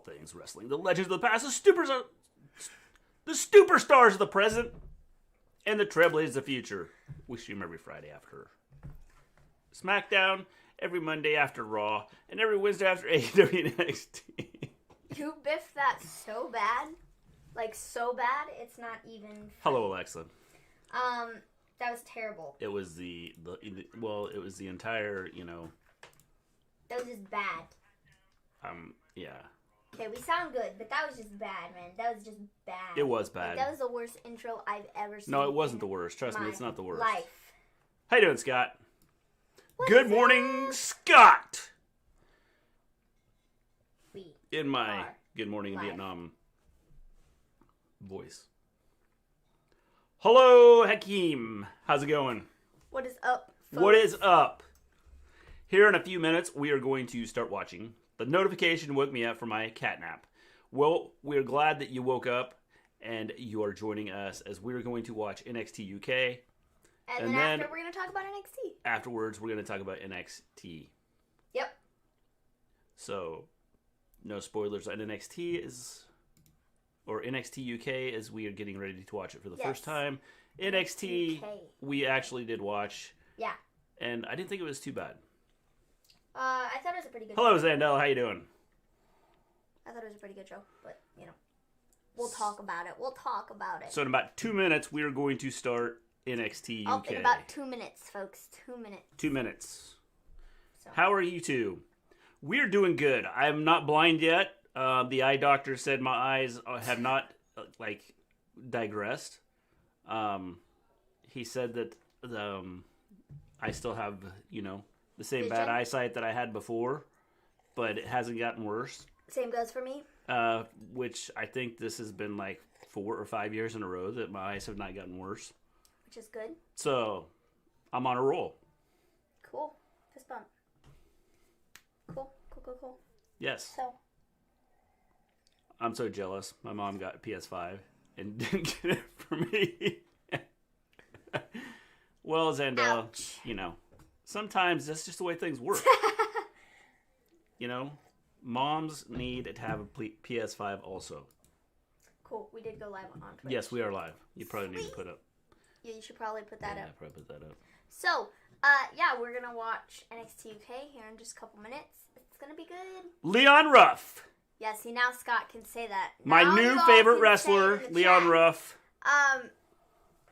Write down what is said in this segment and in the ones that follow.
all things wrestling. The legends of the past, the superstars of the present, and the trailblazers of the future. We stream every Friday after SmackDown, every Monday after Raw, and every Wednesday after AEW and NXT. You biffed that so bad. Like, so bad, it's not even funny. Hello, Alexa. That was terrible. It was it was the entire, That was just bad. Yeah. Okay, we sound good, but that was just bad, man. That was just bad. It was bad. Like, that was the worst intro I've ever seen. No, it wasn't the worst. Trust me, it's not the worst. Life. How you doing, Scott? What Good morning, Scott! We In my are Good Morning live. Vietnam voice. Hello, Hakeem. How's it going? What is up, folks? What is up? Here in a few minutes, we are going to start watching. The notification woke me up from my cat nap. Well, we're glad that you woke up and you are joining us as we're going to watch NXT UK. And then after, we're going to talk about NXT. Afterwards, we're going to talk about NXT. Yep. So, no spoilers on NXT NXT UK as we are getting ready to watch it for the first time. NXT, UK. we actually did watch. Yeah. And I didn't think it was too bad. I thought it was a pretty good Hello, show. Zandel. How you doing? I thought it was a pretty good show, but, we'll talk about it. So in about 2 minutes, we are going to start NXT UK. In about 2 minutes, folks. 2 minutes. 2 minutes. So. How are you two? We're doing good. I'm not blind yet. The eye doctor said my eyes have not, digressed. He said that I still have, the same Vision? bad eyesight that I had before, but it hasn't gotten worse. Same goes for me. Which I think this has been 4 or 5 years in a row that my eyes have not gotten worse. Which is good. So, I'm on a roll. Cool. Fist bump. Cool. Yes. So. I'm so jealous. My mom got a PS5 and didn't get it for me. Well, Zandel, sometimes that's just the way things work. Moms need to have a PS5 also. Cool. We did go live on Twitch. Yes, we are live. You probably need to put up. Yeah, you should probably put that up. Yeah, probably put that up. So, we're going to watch NXT UK here in just a couple minutes. It's going to be good. Leon Ruff. Yeah, see, now Scott can say that. My Now new you all favorite can wrestler, say it in the Leon chat. Ruff.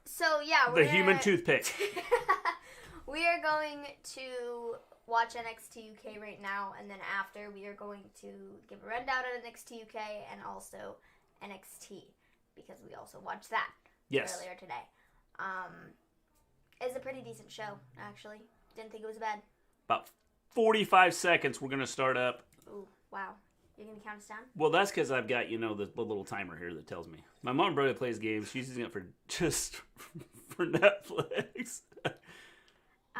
So, yeah, we're The human toothpick. We are going to watch NXT UK right now, and then after we are going to give a rundown of NXT UK and also NXT, because we also watched that earlier today. It's a pretty decent show, actually. Didn't think it was bad. About 45 seconds, we're going to start up. Ooh, wow. You're going to count us down? Well, that's because I've got, the little timer here that tells me. My mom brother plays games. She's using it for Netflix.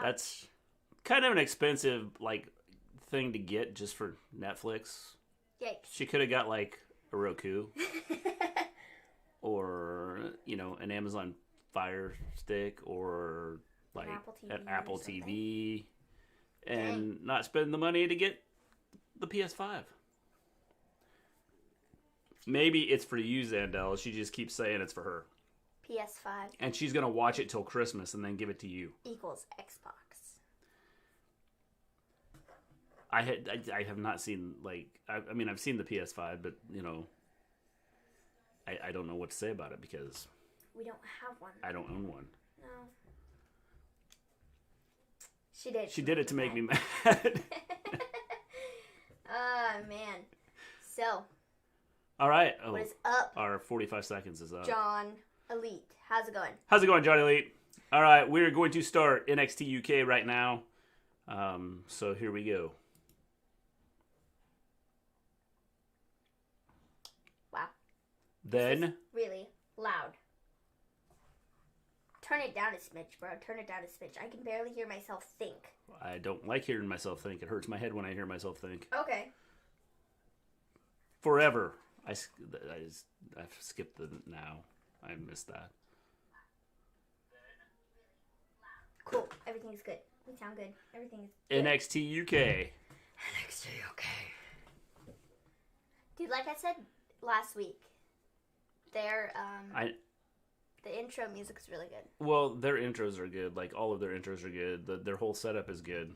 That's kind of an expensive, thing to get just for Netflix. Yikes. She could have got, a Roku. Or, an Amazon Fire Stick. Or, an Apple TV. And not spend the money to get the PS5. Maybe it's for you, Zandel. She just keeps saying it's for her. PS5. And she's going to watch it till Christmas and then give it to you. Equals Xbox. I have not seen, I've seen the PS5, but, I don't know what to say about it because... We don't have one. I don't own one. No. She did. She did it to make me mad. Man. So. All right. What is up? Our 45 seconds is up. John Elite. How's it going? How's it going, Johnny Elite? All right. We're going to start NXT UK right now. So here we go. Wow. Then. This is really loud. Turn it down a smidge, bro. Turn it down a smidge. I can barely hear myself think. I don't like hearing myself think. It hurts my head when I hear myself think. Okay. Forever. I've skipped the now. I missed that. Cool. Everything's good. We sound good. Everything's good. NXT UK. NXT UK. Dude, like I said last week, their the intro music's really good. Well, their intros are good. Like, all of their intros are good. Their whole setup is good.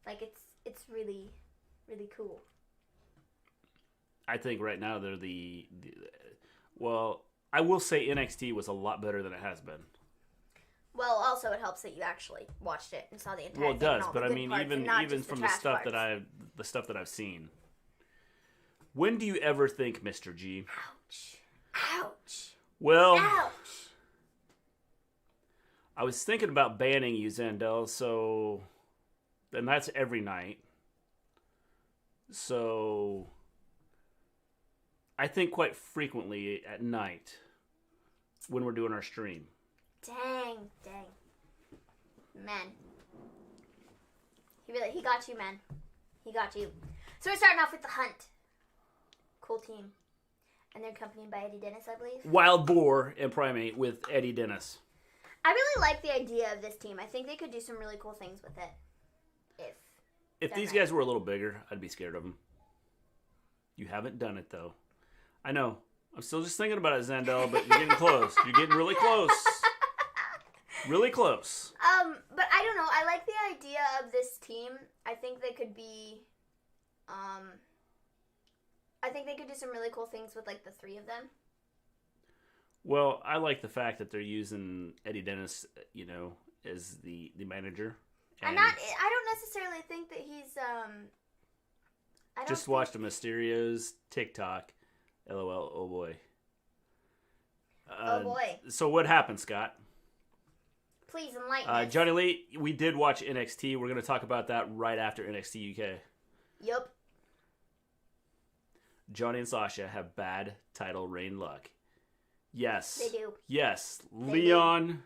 Like, it's really, really cool. I think right now they're well, I will say NXT was a lot better than it has been. Well, also it helps that you actually watched it and saw the entire Well, it thing. does, but I mean, even from the stuff that I've seen. When do you ever think, Mr. G? Ouch. Ouch. Well, ouch. I was thinking about banning you, Zandel, and that's every night. So, I think quite frequently at night when we're doing our stream. Dang. Man. He got you, man. He got you. So we're starting off with the Hunt. Cool team. And they're accompanied by Eddie Dennis, I believe. Wild Boar and Primate with Eddie Dennis. I really like the idea of this team. I think they could do some really cool things with it. If these guys were a little bigger, I'd be scared of them. You haven't done it, though. I know. I'm still just thinking about it, Zandel, but you're getting close. You're getting really close. Really close. But I don't know. I like the idea of this team. I think they could be, I think they could do some really cool things with, like, the three of them. Well, I like the fact that they're using Eddie Dennis, as the manager. I don't necessarily think that he's, just watched a Mysterio's TikTok. LOL, oh boy. Oh boy. So what happened, Scott? Please enlighten us. Johnny Lee, we did watch NXT. We're going to talk about that right after NXT UK. Yup. Johnny and Sasha have bad title reign luck. Yes. They do. Yes. Leon,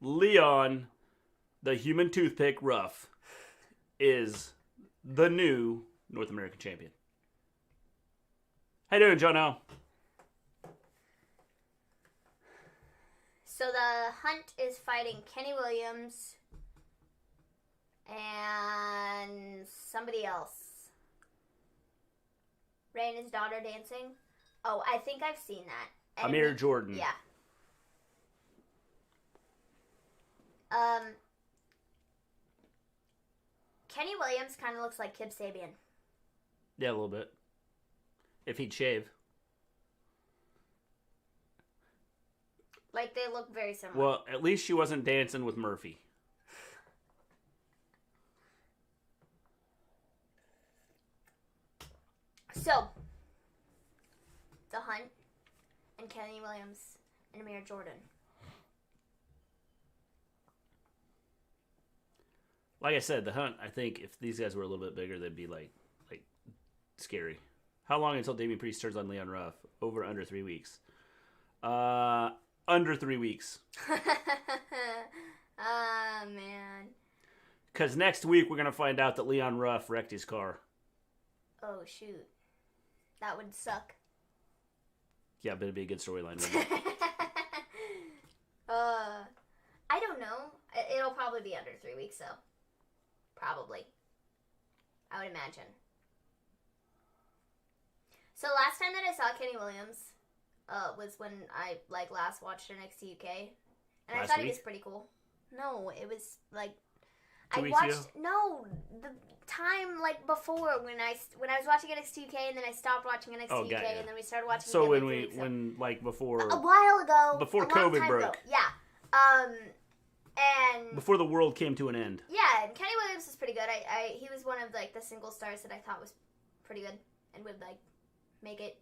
the human toothpick Ruff, is the new North American champion. How you doing, Jono? So the Hunt is fighting Kenny Williams and somebody else. Ray and his daughter dancing. Oh, I think I've seen that. Amir Jordan. Yeah. Kenny Williams kind of looks like Kip Sabian. Yeah, a little bit. If he'd shave. Like, they look very similar. Well, at least she wasn't dancing with Murphy. So, the Hunt and Kenny Williams and Amir Jordan. Like I said, the Hunt, I think if these guys were a little bit bigger, they'd be like scary. How long until Damian Priest turns on Leon Ruff? Over under 3 weeks. Under 3 weeks. Ah, man. Because next week we're going to find out that Leon Ruff wrecked his car. Oh, shoot. That would suck. Yeah, but it'd be a good storyline, wouldn't it? I don't know. It'll probably be under 3 weeks, though. Probably. I would imagine. So last time that I saw Kenny Williams was when I last watched NXT UK, and I thought he was pretty cool. No, it was like 2 I weeks watched ago? no the time before when I was watching NXT UK, and then I stopped watching NXT UK, got you. and then we started watching. So again before a while ago, before a long COVID time broke. ago. Yeah. And before the world came to an end. yeah, and Kenny Williams was pretty good. He was one of the single stars that I thought was pretty good and would make it,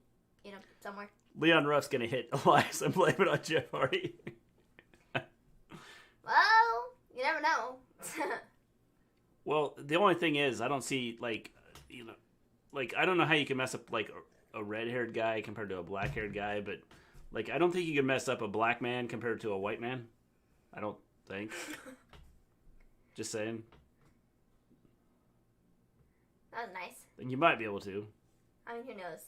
somewhere. Leon Ruff's going to hit Elias and blame it on Jeff Hardy. Well, you never know. Well, the only thing is, I don't see, I don't know how you can mess up, a red-haired guy compared to a black-haired guy, but, I don't think you can mess up a black man compared to a white man. I don't think. Just saying. That was nice. And you might be able to. I mean, who knows?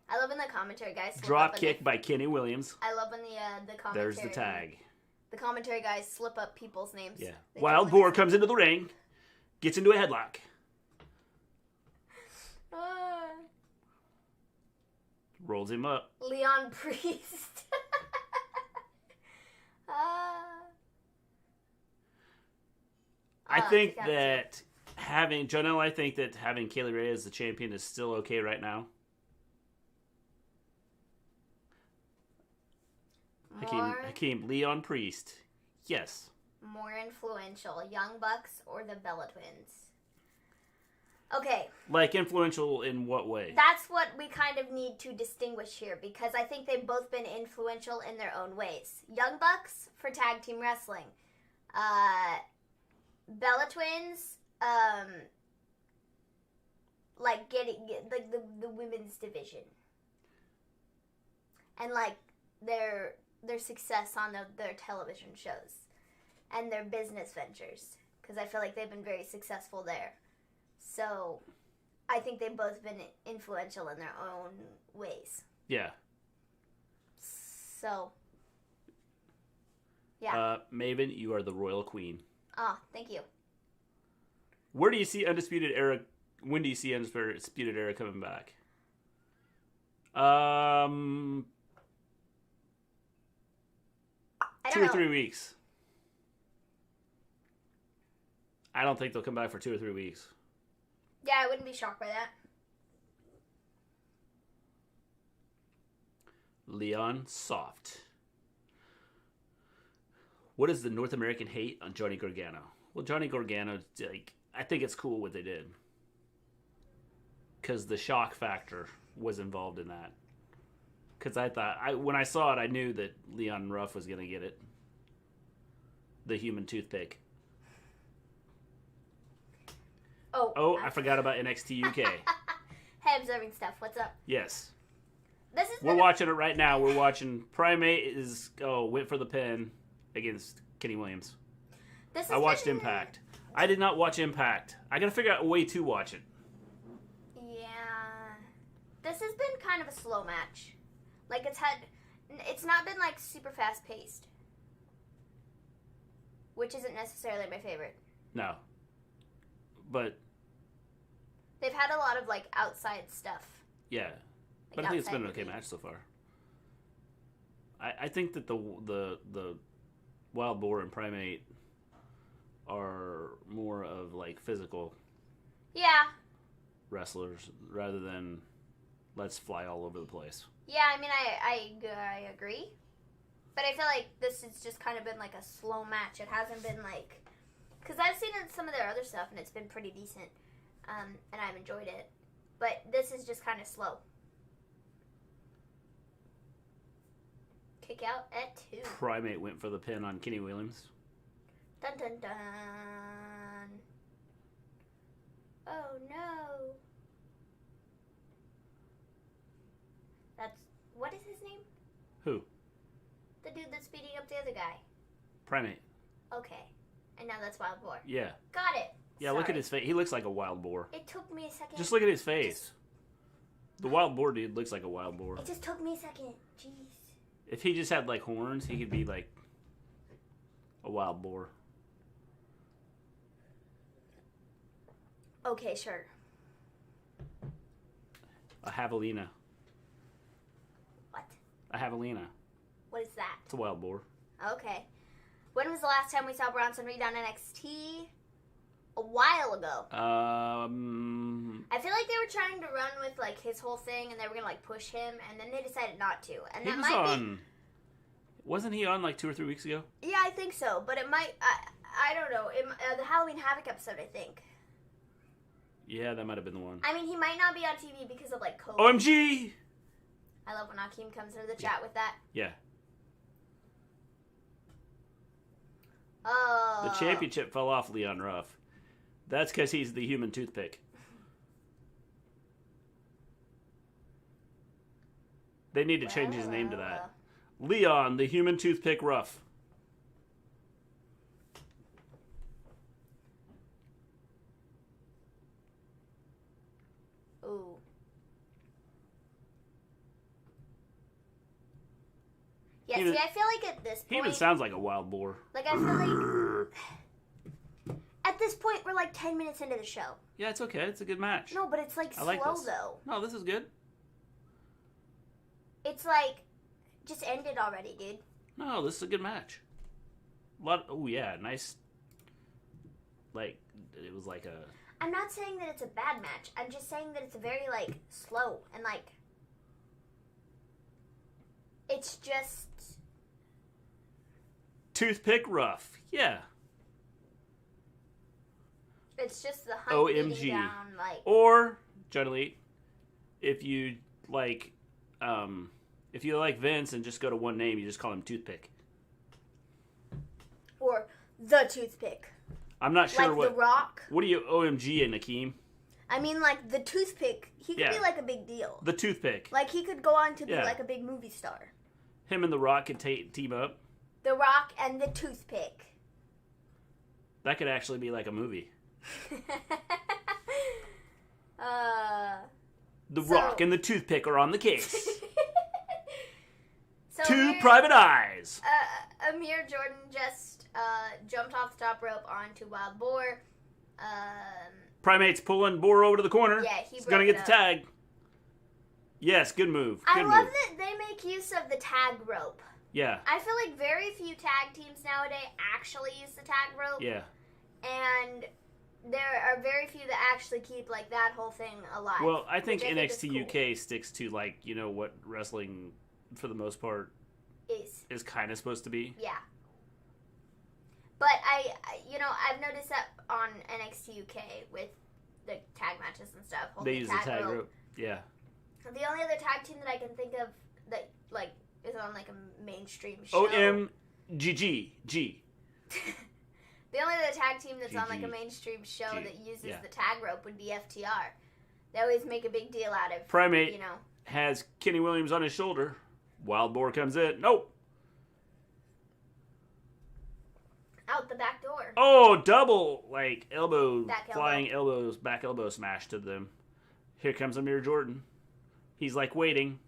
I love when the commentary guys slip Drop up kick by Kenny Williams. I love when the commentary. There's the tag. The commentary guys slip up people's names. Yeah. They Wild totally Boar comes into the ring, gets into a headlock. Rolls him up. Leon Priest. I think that Janelle, I think that having Kaylee Ray as the champion is still okay right now. Hakeem, Leon Priest. Yes. More influential, Young Bucks or the Bella Twins? Okay. Like, influential in what way? That's what we kind of need to distinguish here, because I think they've both been influential in their own ways. Young Bucks for tag team wrestling. Bella Twins, like the women's division. And like their success on their television shows and their business ventures, because I feel like they've been very successful there. So I think they've both been influential in their own ways. Yeah. So yeah. Maven, you are the royal queen. Oh, thank you. Where do you see Undisputed Era? When do you see Undisputed Era coming back? 2 or 3 weeks. I don't think they'll come back for 2 or 3 weeks. Yeah, I wouldn't be shocked by that. Leon Soft. What is the North American hate on Johnny Gargano? Well, Johnny Gargano, like, I think it's cool what they did. Because the shock factor was involved in that. Because I thought, when I saw it, I knew that Leon Ruff was going to get it. The human toothpick. Oh, I forgot about NXT UK. Hey, observing stuff. What's up? Yes. We're watching it right now. We're watching Primate went for the pin against Kenny Williams. I watched Impact. I did not watch Impact. I got to figure out a way to watch it. Yeah. This has been kind of a slow match. Like, it's not been, like, super fast-paced. Which isn't necessarily my favorite. No. But they've had a lot of, like, outside stuff. Yeah. But I think it's been an okay match so far. I think that the Wild Boar and Primate are more of, like, physical wrestlers rather than let's fly all over the place. Yeah, I mean, I agree. But I feel like this has just kind of been, like, a slow match. It hasn't been, like... Because I've seen some of their other stuff, and it's been pretty decent. And I've enjoyed it. But this is just kind of slow. Kick out at 2. Primate went for the pin on Kenny Williams. Dun dun dun. Oh no. What is his name? Who? The dude that's beating up the other guy. Primate. Okay. And now that's Wild Boar. Yeah. Got it. Yeah, Sorry. Look at his face. He looks like a wild boar. It took me a second. Just look at his face. The wild boar dude looks like a wild boar. It just took me a second. Jeez. If he just had, like, horns, he could be, like, a wild boar. Okay, sure. A javelina. What? A javelina. What is that? It's a wild boar. Okay. When was the last time we saw Bronson Reed on NXT? A while ago. I feel like they were trying to run with, like, his whole thing, and they were going to, like, push him, and then they decided not to. And that might be... Wasn't he on, like, 2 or 3 weeks ago? Yeah, I think so, but it might... I don't know. The Halloween Havoc episode, I think. Yeah, that might have been the one. I mean, he might not be on TV because of, like, COVID. OMG! I love when Akeem comes into the chat with that. Yeah. Oh. The championship fell off Leon Ruff. That's because he's the human toothpick. They need to change his name to that. Leon, the human toothpick Ruff. Ooh. Yeah, see, I feel like at this point... He even sounds like a wild boar. Like, I feel like... At this point, we're like 10 minutes into the show. Yeah, it's okay. It's a good match. No, but it's like slow, though. No, this is good. It's like, just end it already, dude. No, this is a good match. Oh yeah, nice. Like, it was like a... I'm not saying that it's a bad match. I'm just saying that it's very, like, slow. And, like, it's just... Toothpick Ruff. Yeah. It's just the hunt OMG. beating down, like... Or, generally, if you like Vince and just go to one name, you just call him Toothpick. Or the Toothpick. I'm not sure like what... The Rock. What do you OMG in, Akeem? I mean, like, the Toothpick, he could be, like, a big deal. The Toothpick. Like, he could go on to be, like, a big movie star. Him and The Rock could team up. The Rock and the Toothpick. That could actually be, like, a movie. The Rock and the Toothpick are on the case. Two private eyes. Amir Jordan just jumped off the top rope onto Wild Boar. Primate's pulling Boar over to the corner. Yeah, he's gonna get the tag. Yes, good move. I love that they make use of the tag rope. Yeah. I feel like very few tag teams nowadays actually use the tag rope. Yeah. And there are very few that actually keep, like, that whole thing alive. Well, I think NXT cool. UK sticks to, like, you know, what wrestling, for the most part, is kind of supposed to be. Yeah. But I've noticed that on NXT UK with the tag matches and stuff. They use the tag rope. Yeah. The only other tag team that I can think of that, like, is on, like, a mainstream show. OMGG. The only other tag team that's on, like, a mainstream show that uses the tag rope would be FTR. They always make a big deal out of, Primate has Kenny Williams on his shoulder. Wild Boar comes in. Nope. Out the back door. Oh, double, like, elbow, flying elbows, back elbow smash to them. Here comes Amir Jordan. He's, like, waiting.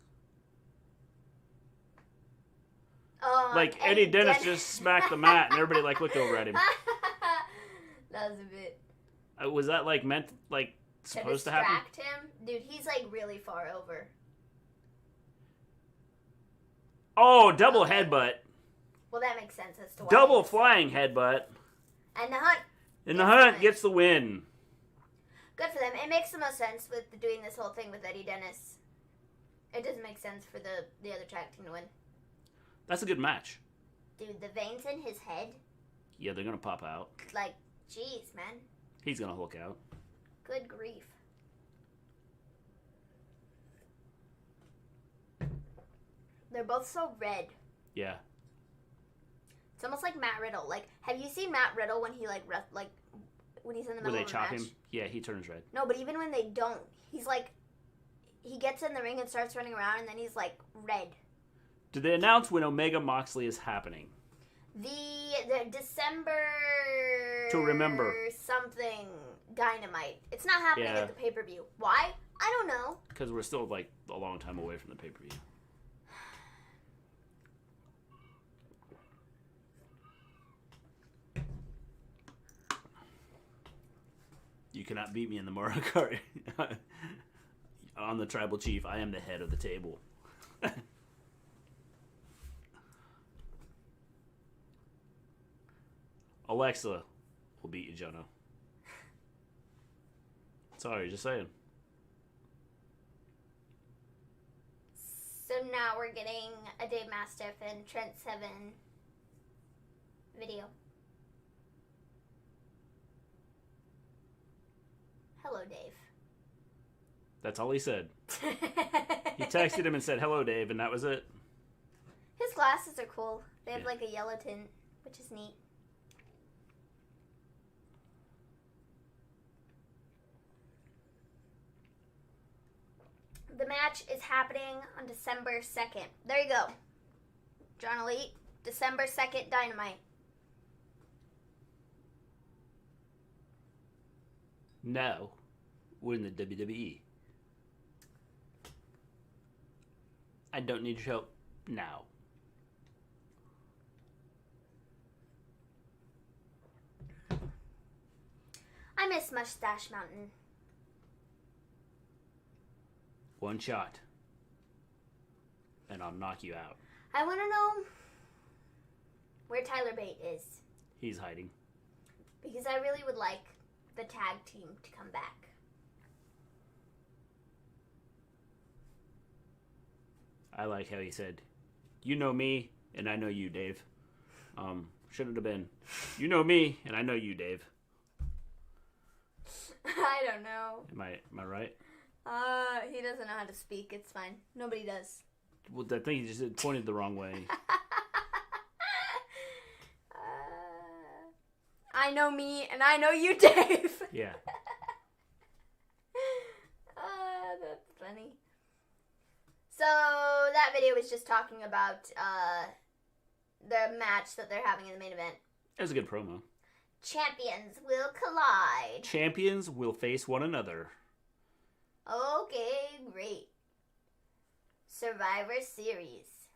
Like, Eddie Dennis just smacked the mat, and everybody, like, looked over at him. That was a bit... Was that, like, meant, like, supposed to happen? To distract him? Dude, he's, like, really far over. Oh, double headbutt. Well, that makes sense as to why. Double flying headbutt. And the Hunt. And the Hunt gets the win. Good for them. It makes the most sense with doing this whole thing with Eddie Dennis. It doesn't make sense for the other tag team to win. That's a good match. Dude, the veins in his head. Yeah, they're going to pop out. Like, jeez, man. He's going to Hulk out. Good grief. They're both so red. Yeah. It's almost like Matt Riddle. Like, have you seen Matt Riddle when he, when he's in the middle of a match? When they chop him? Yeah, he turns red. No, but even when they don't, he's like, he gets in the ring and starts running around, and then he's, like, red. Did they announce when Omega Moxley is happening? The December... To remember. Something Dynamite. It's not happening at the pay-per-view. Why? I don't know. Because we're still, like, a long time away from the pay-per-view. You cannot beat me in the Mario Kart. On the Tribal Chief, I am the head of the table. Alexa will beat you, Jono. Sorry, just saying. So now we're getting a Dave Mastiff and Trent 7 video. Hello, Dave. That's all he said. He texted him and said, hello, Dave, and that was it. His glasses are cool. They have like a yellow tint, which is neat. The match is happening on December 2nd. There you go. John Elite, December 2nd, Dynamite. No, we're in the WWE. I don't need your help now. I miss Mustache Mountain. One shot. and I'll knock you out. I want to know where Tyler Bate is. He's hiding. Because I really would like the tag team to come back. I like how he said, you know me, and I know you, Dave. Shouldn't have been, you know me, and I know you, Dave. I don't know. Am I right? He doesn't know how to speak. It's fine. Nobody does. Well, I think he just pointed the wrong way. I know me, and I know you, Dave. Yeah. That's funny. So, that video was just talking about the match that they're having in the main event. It was a good promo. Champions will collide. Champions will face one another. Okay, great. Survivor Series.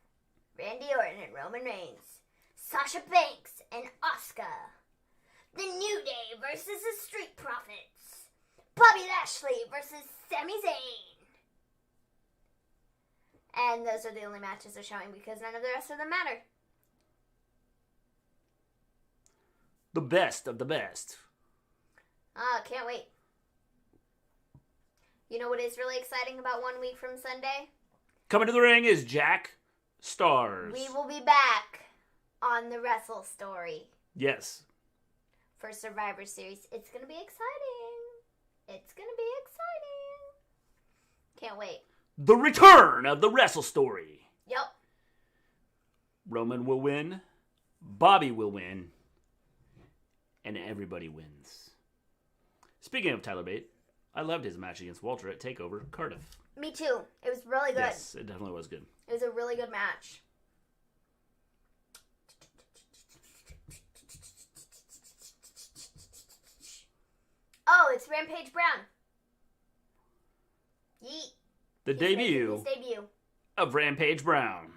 Randy Orton and Roman Reigns. Sasha Banks and Asuka. The New Day versus the Street Profits. Bobby Lashley versus Sami Zayn. And those are the only matches they're showing because none of the rest of them matter. The best of the best. Can't wait. You know what is really exciting about 1 week from Sunday? Coming to the ring is Jack Stars. We will be back on the Wrestle story. Yes. For Survivor Series. It's going to be exciting. It's going to be exciting. Can't wait. The return of the Wrestle story. Yep. Roman will win. Bobby will win. And everybody wins. Speaking of Tyler Bate, I loved his match against Walter at TakeOver Cardiff. Me too. It was really good. Yes, it definitely was good. It was a really good match. Oh, it's Rampage Brown. Yeet. The He's debut making his debut of Rampage Brown.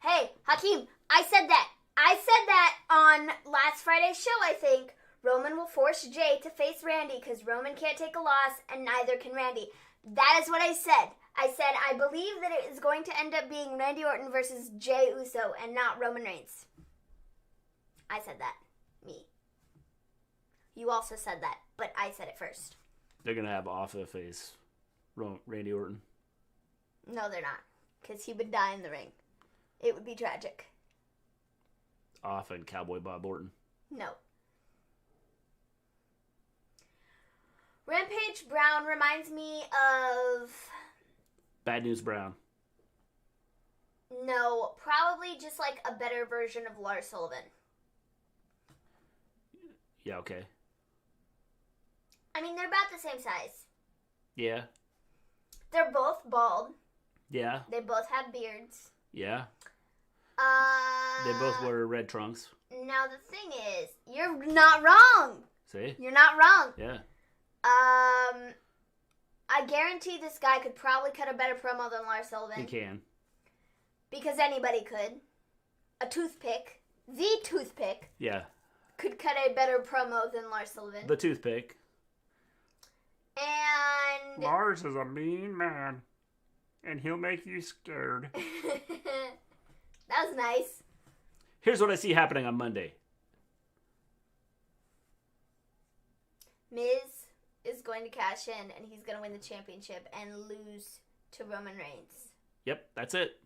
Hey, Hakeem, I said that. I said that on last Friday's show, I think. Roman will force Jay to face Randy because Roman can't take a loss and neither can Randy. That is what I said. I said I believe that it is going to end up being Randy Orton versus Jay Uso and not Roman Reigns. I said that. Me. You also said that, but I said it first. They're going to have Alpha face Randy Orton. No, they're not. Because he would die in the ring. It would be tragic. Alpha and Cowboy Bob Orton. No. Rampage Brown reminds me of... Bad News Brown. No, probably just like a better version of Lars Sullivan. Yeah, okay. I mean, they're about the same size. Yeah. They're both bald. Yeah. They both have beards. Yeah. They both wear red trunks. Now, the thing is, you're not wrong. See? You're not wrong. Yeah. I guarantee this guy could probably cut a better promo than Lars Sullivan. He can. Because anybody could. A toothpick, the toothpick, Yeah. could cut a better promo than Lars Sullivan. The toothpick. And... Lars is a mean man. And he'll make you scared. That was nice. Here's what I see happening on Monday. Miz is going to cash in, and he's going to win the championship and lose to Roman Reigns. Yep, that's it.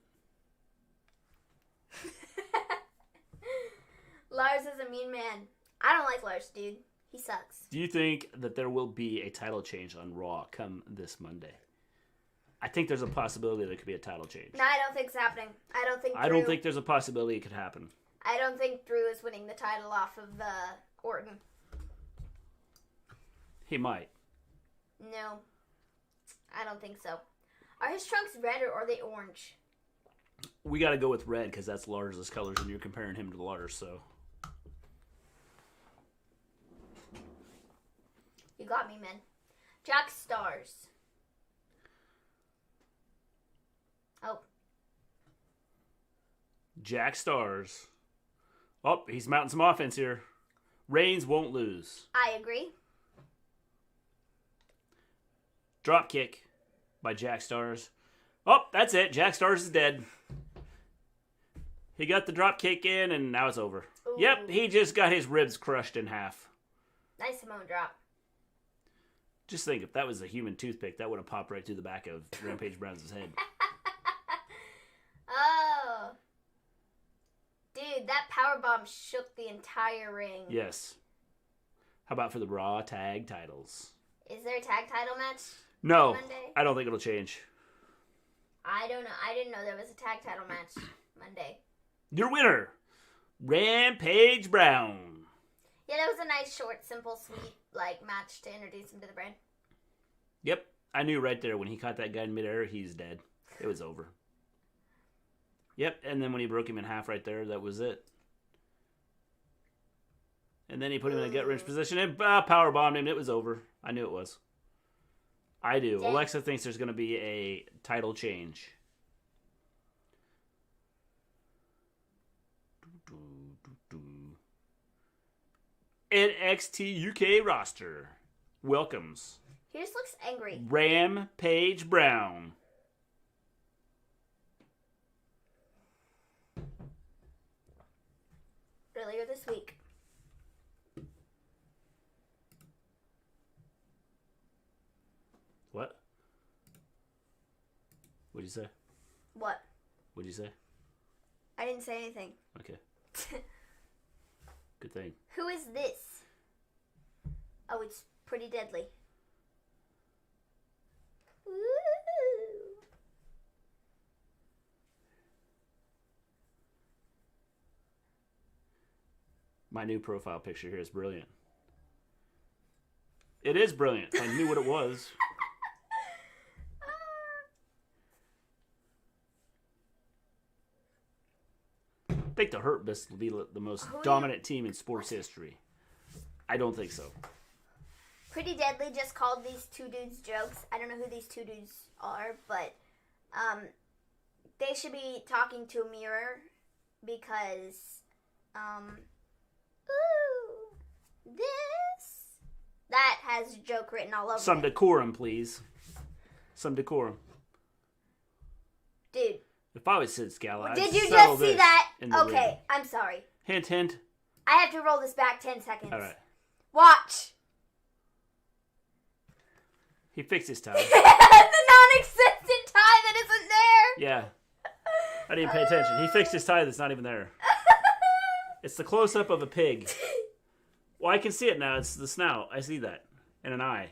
Lars is a mean man. I don't like Lars, dude. He sucks. Do you think that there will be a title change on Raw come this Monday? I think there's a possibility there could be a title change. No, I don't think it's happening. I don't think there's a possibility it could happen. I don't think Drew is winning the title off of Orton. He might. No. I don't think so. Are his trunks red or are they orange? We got to go with red because that's Lars' colors and you're comparing him to Lars, so. You got me, man. Jack Stars. Oh. Jack Stars. Oh, he's mounting some offense here. Reigns won't lose. I agree. Drop kick by Jack Stars. Oh, that's it. Jack Stars is dead. He got the drop kick in, and now it's over. Ooh. Yep, he just got his ribs crushed in half. Nice Samoan drop. Just think, if that was a human toothpick, that would have popped right through the back of Rampage Brown's head. Oh. Dude, that powerbomb shook the entire ring. Yes. How about for the Raw Tag Titles? Is there a tag title match? No, Monday? I don't think it'll change. I don't know. I didn't know there was a tag title match Monday. Your winner, Rampage Brown. Yeah, that was a nice, short, simple, sweet, match to introduce him to the brand. Yep, I knew right there when he caught that guy in midair, he's dead. It was over. Yep, and then when he broke him in half right there, that was it. And then he put him in a gut wrench position and power bombed him. It was over. I knew it was. I do. Dang. Alexa thinks there's going to be a title change. NXT UK roster welcomes He just looks angry. Rampage Brown. Earlier this week. What? What'd you say? What? What'd you say? I didn't say anything. Okay. Good thing. Who is this? Oh, it's Pretty Deadly. Ooh. My new profile picture here is brilliant. It is brilliant. I knew what it was. I think the Hurt Business will be the most dominant team in sports history. I don't think so. Pretty Deadly just called these two dudes jokes. I don't know who these two dudes are, but they should be talking to a mirror because that has joke written all over Some it. decorum, please. Some decorum. Dude. If I was Sid Scala, Did I'd you settle just see this that? in the Okay, ring. I'm sorry. Hint, hint. I have to roll this back 10 seconds. All right. Watch. He fixed his tie. the non-existent tie that isn't there. Yeah. I didn't pay attention. He fixed his tie that's not even there. It's the close-up of a pig. Well, I can see it now. It's the snout. I see that. And an eye.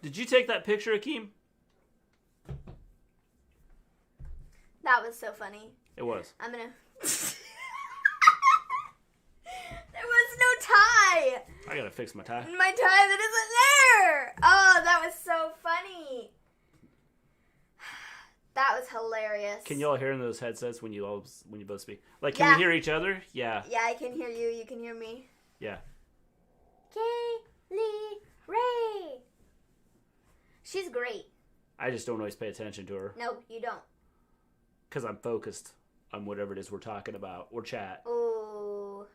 Did you take that picture, Akeem? That was so funny. It was. I'm gonna... There was no tie! I gotta fix my tie. My tie that isn't there! Oh, that was so funny. That was hilarious. Can you all hear in those headsets when you both speak? Like, can we hear each other? Yeah. Yeah, I can hear you. You can hear me. Yeah. Lerae. She's great. I just don't always pay attention to her. No, you don't. Because I'm focused on whatever it is we're talking about. Or chat. Ooh.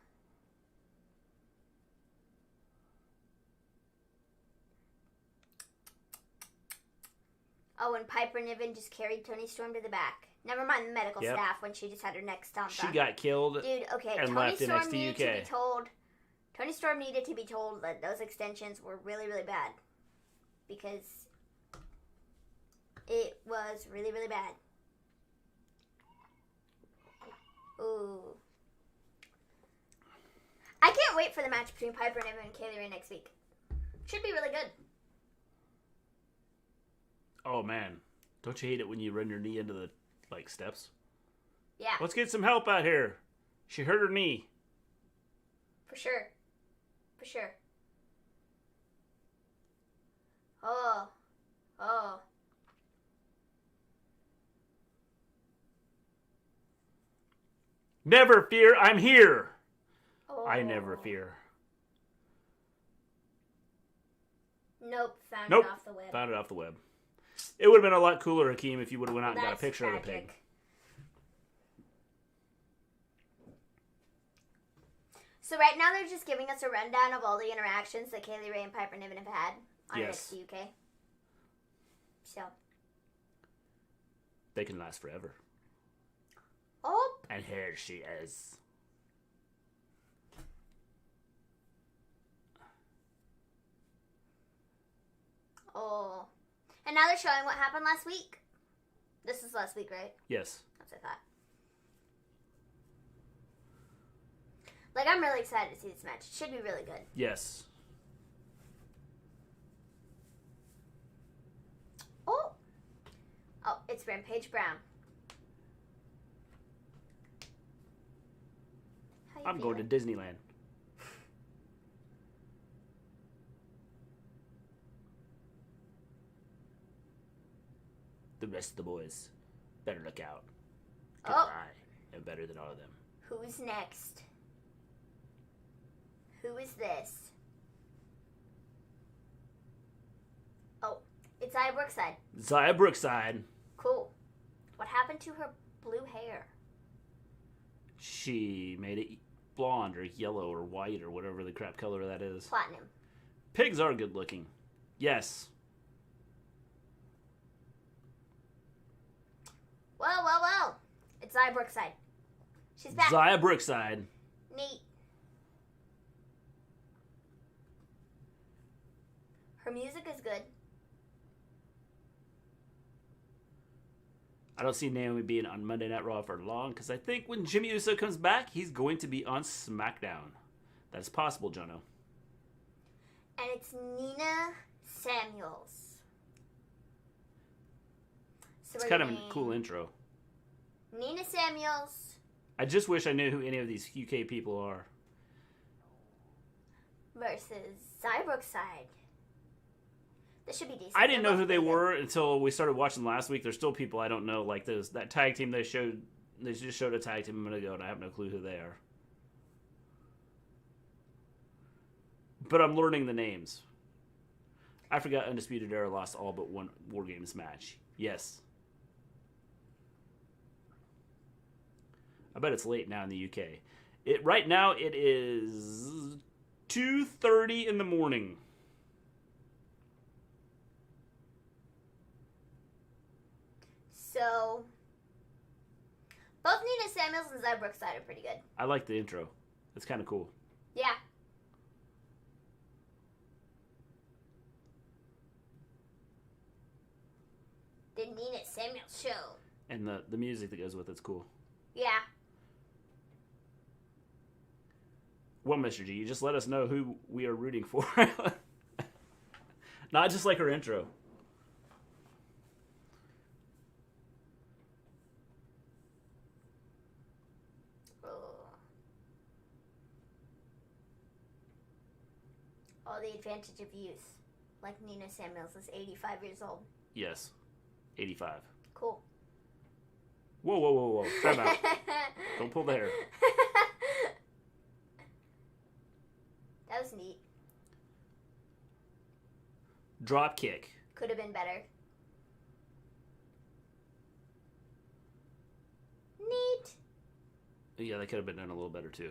Oh, and Piper Niven just carried Toni Storm to the back. Never mind the medical staff when she just had her neck stomped She on. got killed. Dude, okay, and Toni left Storm NXT needed UK. to be told. Toni Storm needed to be told that those extensions were really, really bad. Because it was really, really bad. Ooh. I can't wait for the match between Piper Niven and Kaylee Ray next week. Should be really good. Oh, man. Don't you hate it when you run your knee into the, steps? Yeah. Let's get some help out here. She hurt her knee. For sure. For sure. Oh. Oh. Never fear, I'm here. Oh. I never fear. Nope. Found Nope. it off the web. Found it off the web. It would have been a lot cooler, Hakeem, if you would have went out and got a That's picture of the pig. tragic. So right now they're just giving us a rundown of all the interactions that Kaylee Ray and Piper Niven have had on Yes. NXT UK. So, They can last forever. Oh. And here she is. Oh. And now they're showing what happened last week. This is last week, right? Yes. That's what I thought. Like, I'm really excited to see this match. It should be really good. Yes. Oh. Oh, it's Rampage Brown. I'm going to Disneyland. The rest of the boys better look out. Oh. I am better than all of them. Who's next? Who is this? Oh, it's Zaya Brookside. Zaya Brookside. Cool. What happened to her blue hair? She made it blonde or yellow or white or whatever the crap color that is. Platinum. Pigs are good looking. Yes. Well. It's Zaya Brookside. She's back. Zaya Brookside. Neat. Her music is good. I don't see Naomi being on Monday Night Raw for long because I think when Jimmy Uso comes back, he's going to be on SmackDown. That is possible, Jono. And it's Nina Samuels. So It's kind of a cool intro. Nina Samuels. I just wish I knew who any of these UK people are. Versus Zaya Brookside. This should be decent. I didn't know who they were until we started watching last week. There's still people I don't know, like that tag team they just showed a tag team a minute ago, and I have no clue who they are. But I'm learning the names. I forgot Undisputed Era lost all but one War Games match. Yes. I bet it's late now in the UK. Right now it is 2:30 in the morning. So, both Nina Samuels and Zaya Brookside are pretty good. I like the intro. It's kind of cool. Yeah. The Nina Samuels show. And the music that goes with it's cool. Yeah. Well, Mr. G, you just let us know who we are rooting for. Not just like her intro. Oh, the advantage of youth. Like Nina Samuels is 85 years old. Yes. 85. Cool. Whoa. Time out. Don't pull the hair. That was neat. Drop kick. Could have been better. Neat. Yeah, they could have been done a little better too.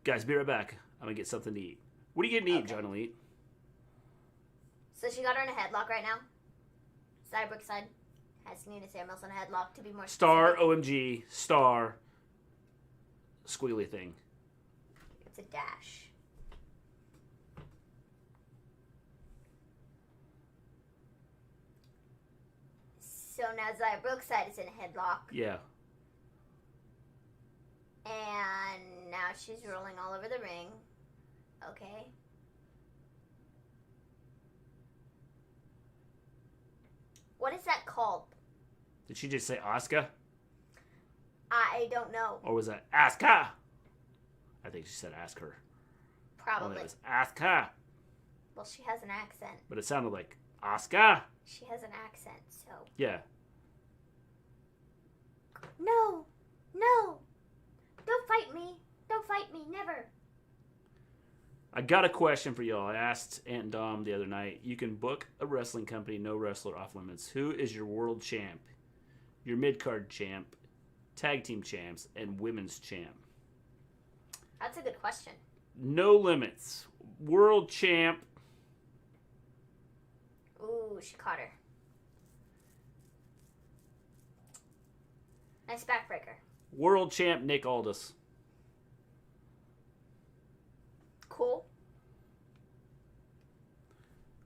Guys, be right back. I'm going to get something to eat. What are you getting to eat, John Elite? So she got her in a headlock right now. Zaya Brookside has Nina Samuels in a headlock, to be more Star, specific. OMG, star, squiggly thing. It's a dash. So now Zaya Brookside is in a headlock. Yeah. And now she's rolling all over the ring. Okay. What is that called? Did she just say Asuka? I don't know. Or was that Asuka? I think she said ask her. Probably. Oh, it was Asuka. Well, she has an accent. But it sounded like Asuka. She has an accent, so... Yeah. No! Don't fight me! Don't fight me, never! I got a question for y'all. I asked Aunt Dom the other night. You can book a wrestling company, no wrestler off limits. Who is your world champ, your mid-card champ, tag team champs, and women's champ? That's a good question. No limits. World champ. Ooh, she caught her. Nice backbreaker. World champ Nick Aldis. Cool.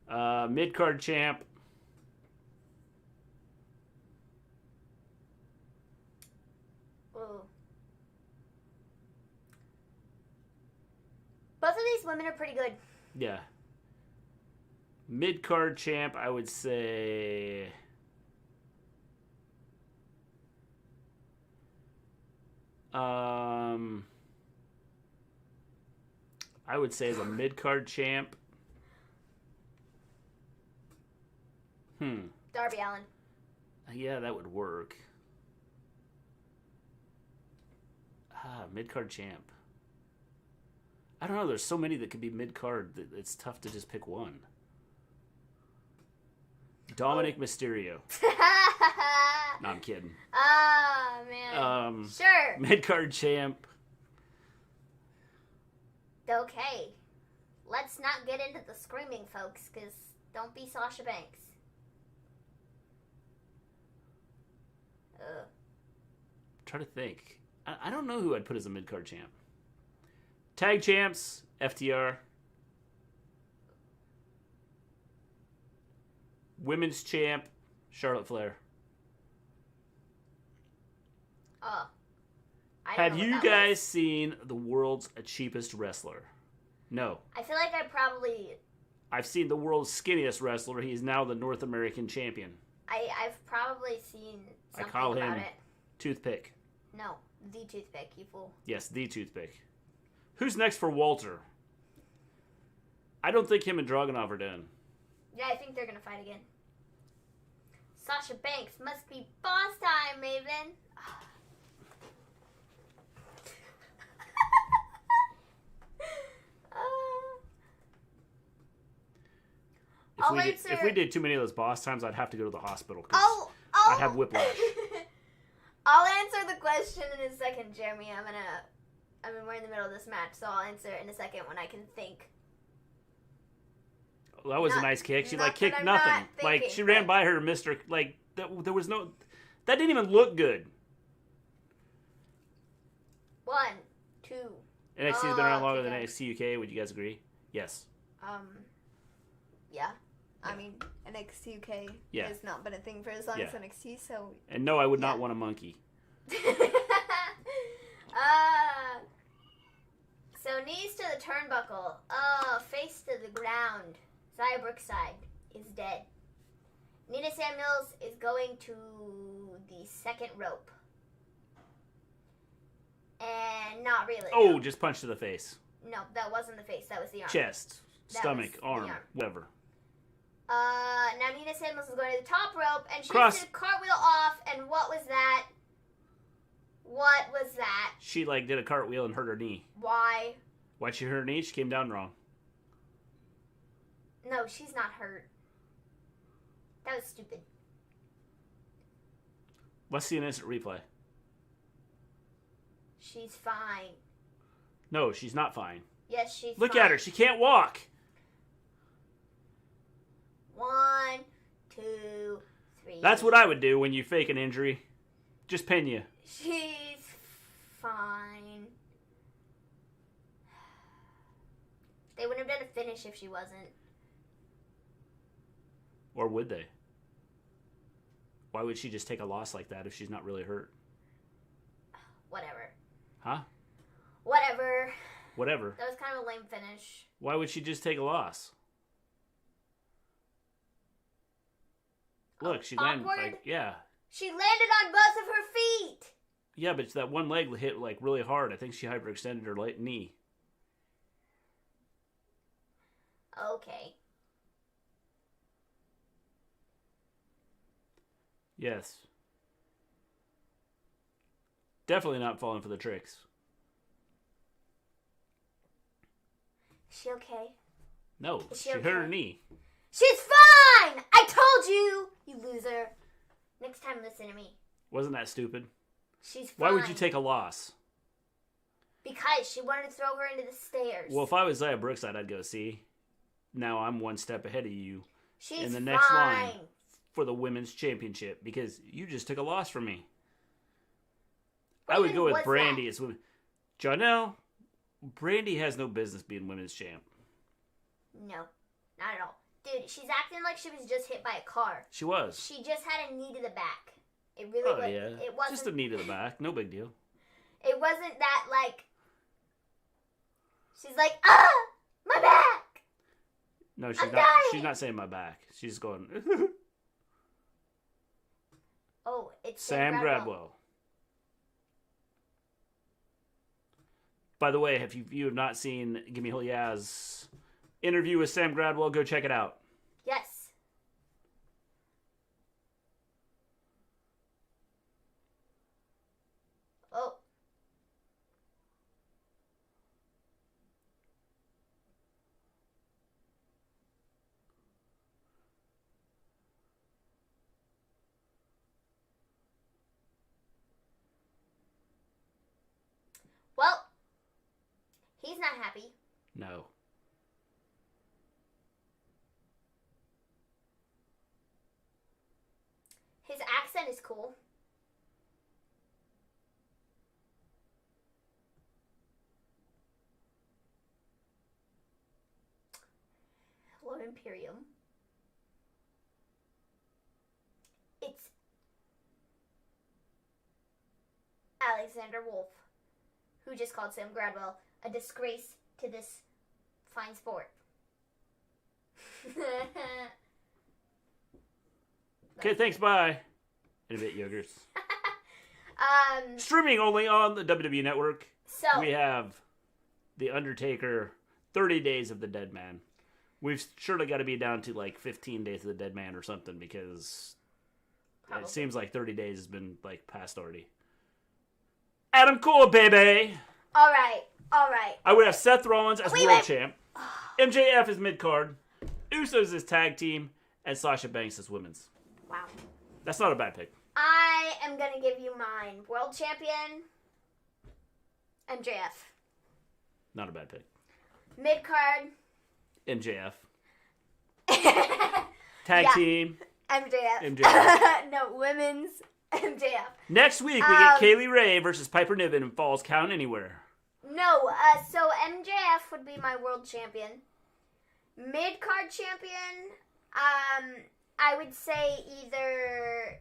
Mid-card champ. Ooh. Both of these women are pretty good. Yeah. Mid-card champ, I would say... I would say as a mid-card champ... Darby Allin. Yeah, that would work. Mid-card champ. I don't know. There's so many that could be mid-card that it's tough to just pick one. Dominic Mysterio. No, I'm kidding. Ah, man. Sure. Mid-card champ. Okay. Let's not get into the screaming, folks, because don't be Sasha Banks. Try to think. I don't know who I'd put as a mid-card champ. Tag champs, FTR. Women's champ, Charlotte Flair. Oh. Have you guys seen the world's cheapest wrestler? No. I feel like I've seen the world's skinniest wrestler. He is now the North American champion. I've probably seen something I call him about it. Toothpick. No, the Toothpick, you fool. Yes, the Toothpick. Who's next for Walter? I don't think him and Dragunov are done. Yeah, I think they're going to fight again. Sasha Banks, must be boss time, Maven. If we did too many of those boss times, I'd have to go to the hospital. I'll have whiplash. I'll answer the question in a second, Jeremy. We're in the middle of this match, so I'll answer it in a second when I can think. Well, that was a nice kick. She kicked nothing. She ran by her, Mister. There was no. That didn't even look good. 1, 2. NXT's been around longer than NXT UK. Would you guys agree? Yes. Yeah. I mean, NXT UK has not been a thing for as long as NXT, so... And no, I would not want a monkey. So knees to the turnbuckle. Face to the ground. Xia Brookside is dead. Nina Samuels is going to the second rope. And not really. Oh, no. Just punch to the face. No, that wasn't the face. That was the arm. Chest, stomach, arm, whatever. Now Nina Samuels is going to the top rope, and she did a cartwheel off, and what was that? What was that? She, did a cartwheel and hurt her knee. Why? Why'd she hurt her knee? She came down wrong. No, she's not hurt. That was stupid. Let's see an instant replay. She's fine. No, she's not fine. Yes, she's fine. Look at her. She can't walk. 1, 2, 3. That's what I would do when you fake an injury. Just pin you. She's fine. They wouldn't have done a finish if she wasn't. Or would they? Why would she just take a loss like that if she's not really hurt? Whatever. Huh? Whatever. That was kind of a lame finish. Why would she just take a loss? Look, she landed yeah. She landed on both of her feet. Yeah, but that one leg hit really hard. I think she hyperextended her knee. Okay. Yes. Definitely not falling for the tricks. Is she okay? No, she hurt her knee. She's fine! I told you, you loser. Next time, listen to me. Wasn't that stupid? She's fine. Why would you take a loss? Because she wanted to throw her into the stairs. Well, if I was Xia Brookside, I'd go, see, now I'm one step ahead of you in the next line for the women's championship because you just took a loss from me. I would go with was Brandy that? as women. Janelle, Brandy has no business being women's champ. No, not at all. Dude, she's acting like she was just hit by a car. She was. She just had a knee to the back. It really was. Yeah. It wasn't Just a knee to the back. No big deal. It wasn't that, like, she's like, my back! No, she's I'm not. dying! She's not saying my back. She's going. Oh, it's Sam Gradwell. By the way, if you have not seen Gimme Hell Yeah's interview with Sam Gradwell, go check it out. Yes. Oh. Well, he's not happy. No. His accent is cool. Hello, Imperium. It's Alexander Wolf, who just called Sam Gradwell a disgrace to this fine sport. Okay, thanks, bye. In a bit, yogurts. Um, Streaming only on the WWE Network. so We have The Undertaker, 30 Days of the Dead Man. We've surely got to be down to like 15 Days of the Dead Man or something because Probably. it seems like 30 days has been like past already. Adam Cole, baby! all right. I would have Seth Rollins as Wait, world wait. champ, MJF as mid-card, Usos as tag team, and Sasha Banks as women's. Wow. That's not a bad pick. I am gonna give you mine. World champion, MJF. Not a bad pick. Mid card, MJF. MJF. Tag team. MJF. No, women's MJF. Next week, we get Kaylee Ray versus Piper Niven in Falls Count Anywhere. No, so MJF would be my world champion. Mid card champion, I would say either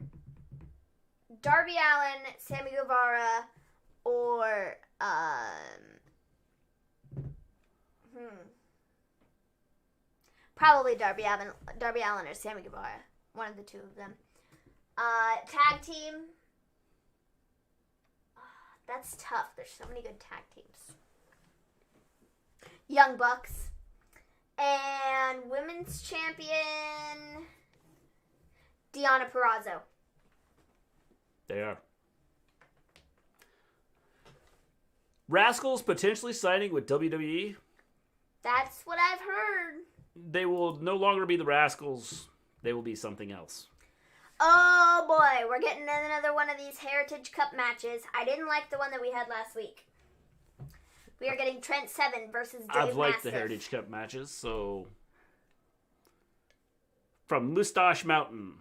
Darby Allin, Sammy Guevara, or probably Darby Allin or Sammy Guevara. One of the two of them. Tag team. That's tough. There's so many good tag teams. Young Bucks. And women's champion, Deonna Purrazzo. They are. Rascals potentially signing with WWE. That's what I've heard. They will no longer be the Rascals. They will be something else. Oh boy, we're getting another one of these Heritage Cup matches. I didn't like the one that we had last week. We are getting Trent 7 versus Dave I've liked Mastiff. the Heritage Cup matches, so... From Mustache Mountain.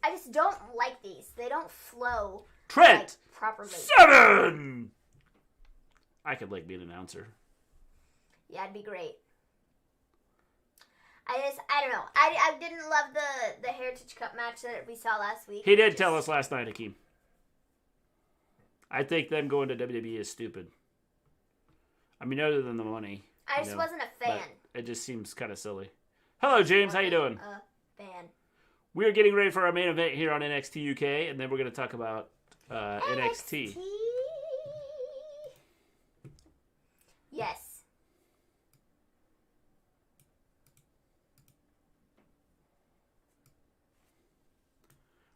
I just don't like these. They don't flow Trent like, properly. 7! I could like be an announcer. Yeah, it'd be great. I don't know. I didn't love the Heritage Cup match that we saw last week. He did tell us last night, Hakeem. I think them going to WWE is stupid. I mean, other than the money. I just wasn't a fan. It just seems kind of silly. Hello, James. How you doing? A fan. We are getting ready for our main event here on NXT UK, and then we're going to talk about NXT. Yes.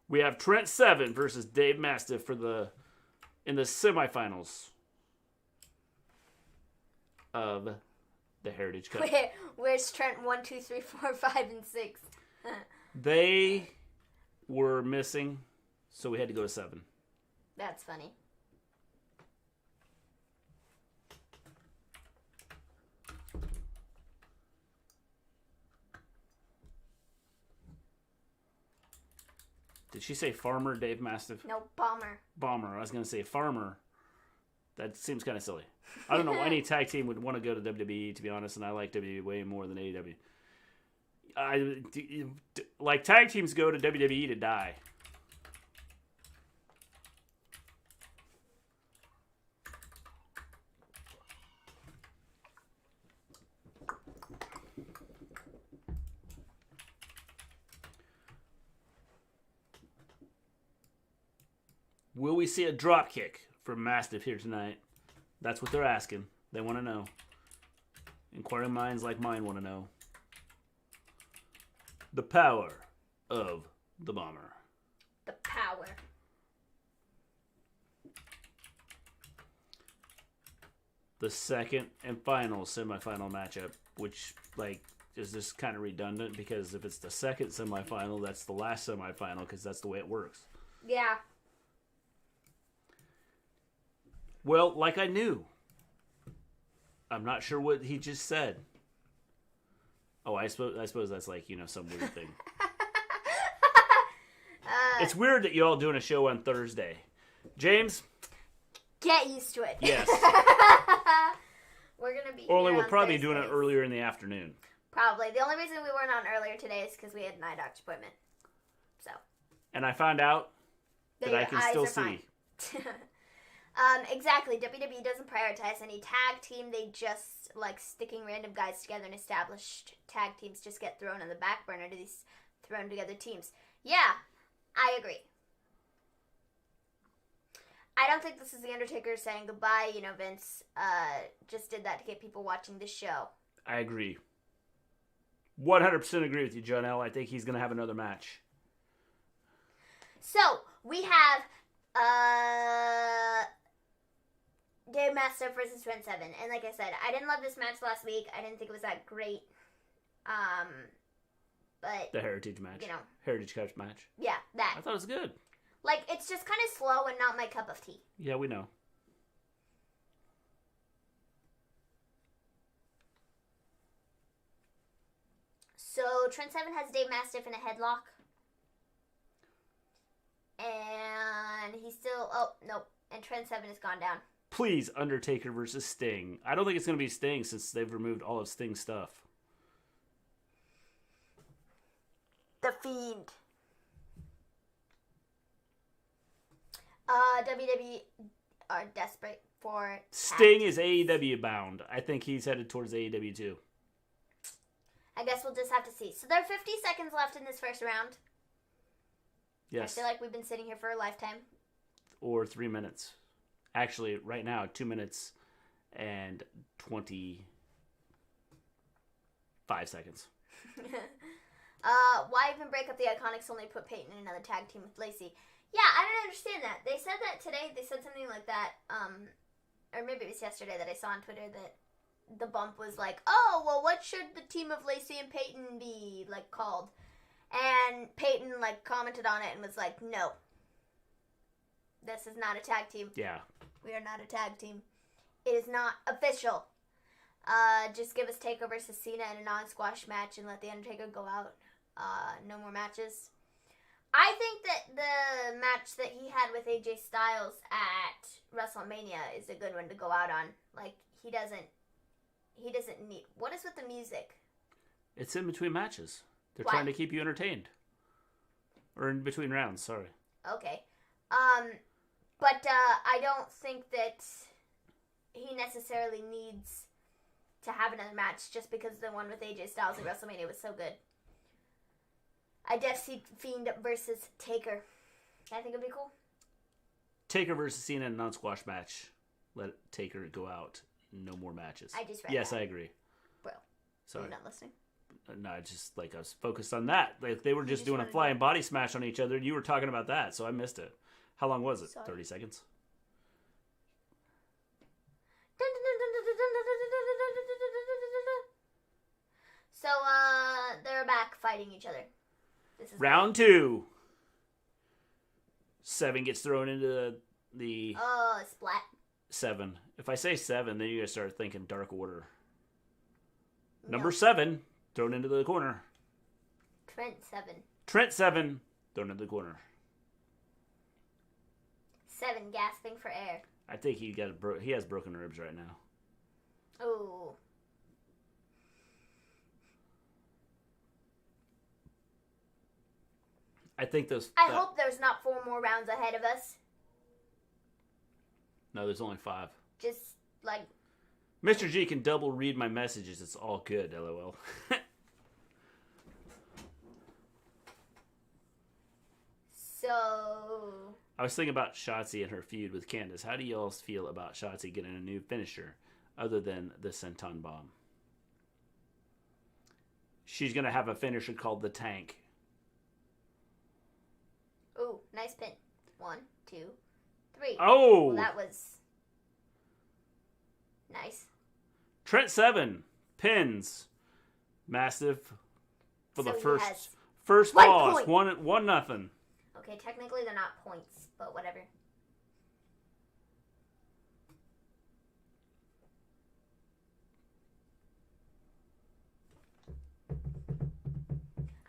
We have Trent 7 versus Dave Mastiff in the semifinals of the Heritage Cup. Where's Trent 1, 2, 3, 4, 5, and 6? They were missing, so we had to go to 7. That's funny. Did she say farmer, Dave Mastiff? No, bomber. Bomber. I was going to say farmer. That seems kind of silly. I don't know any tag team would want to go to WWE, to be honest, and I like WWE way more than AEW. Like, tag teams go to WWE to die. Will we see a drop kick from Mastiff here tonight? That's what they're asking. They want to know. Inquiring minds like mine want to know. The power of the Bomber. The power. The second and final semifinal matchup, which, like, is just kind of redundant because if it's the second semifinal, that's the last semifinal because that's the way it works. Yeah. Well, like I knew. I'm not sure what he just said. Oh, I suppose that's like, some weird thing. It's weird that you all doing a show on Thursday. James? Get used to it. Yes. We're going to be Only here we're on probably Thursdays. doing it earlier in the afternoon. Probably. The only reason we weren't on earlier today is because we had an eye doctor's appointment. So. And I found out that I can still see. Exactly. WWE doesn't prioritize any tag team. They just like sticking random guys together, and established tag teams just get thrown on the back burner to these thrown together teams. Yeah, I agree. I don't think this is The Undertaker saying goodbye. Vince just did that to get people watching the show. I agree. 100% agree with you, John L. I think he's going to have another match. So, we have Dave Mastiff versus Trent Seven. And like I said, I didn't love this match last week. I didn't think it was that great. But The Heritage match. Heritage Cup match. Yeah, that. I thought it was good. Like, it's just kind of slow and not my cup of tea. Yeah, we know. So, Trent Seven has Dave Mastiff in a headlock. And he's still... Oh, nope. And Trent Seven has gone down. Please, Undertaker versus Sting. I don't think it's going to be Sting since they've removed all of Sting's stuff. The Fiend. WWE are desperate for... Sting is AEW bound. I think he's headed towards AEW too. I guess we'll just have to see. So there are 50 seconds left in this first round. Yes. I feel like we've been sitting here for a lifetime. Or 3 minutes. Actually, right now, 2 minutes and 25 seconds. Why even break up the Iconics, only put Peyton in another tag team with Lacey? Yeah, I don't understand that. They said that today. They said something like that. Or maybe it was yesterday that I saw on Twitter that the bump was like, oh, well, what should the team of Lacey and Peyton be, like, called? And Peyton, like, commented on it and was like, no. This is not a tag team. Yeah. We are not a tag team. It is not official. Just give us Taker versus Cena in a non-squash match and let The Undertaker go out. No more matches. I think that the match that he had with AJ Styles at WrestleMania is a good one to go out on. Like, he doesn't need... What is with the music? It's in between matches. They're What? trying to keep you entertained. Or in between rounds, sorry. Okay. But I don't think that he necessarily needs to have another match just because the one with AJ Styles at WrestleMania was so good. I def see Fiend versus Taker. I think it'd be cool. Taker versus Cena in a non-squash match. Let Taker go out. No more matches. I just read Yes, that. I agree. Bro, Sorry. you're not listening. No, I just, like, I was focused on that. Like, they were just just doing a wanted flying body smash on each other. You were talking about that, so I missed it. How long was it? Sorry. 30 seconds? So, they're back fighting each other. This is Round 2. 7 gets thrown into the... splat. 7. If I say 7, then you guys start thinking Dark Order. No. Number 7, thrown into the corner. Trent 7. Trent 7, thrown into the corner. 7 gasping for air. I think he has broken ribs right now. Oh. I think those. I hope there's not 4 more rounds ahead of us. No, there's only 5. Just like. Mr. G can double read my messages. It's all good. LOL. So. I was thinking about Shotzi and her feud with Candice. How do y'all feel about Shotzi getting a new finisher other than the Senton Bomb? She's going to have a finisher called the Tank. Ooh, nice pin. 1, 2, 3. Oh! Well, that was nice. Trent 7 pins Mastiff for the first loss. 1-0. Okay, technically they're not points, but whatever.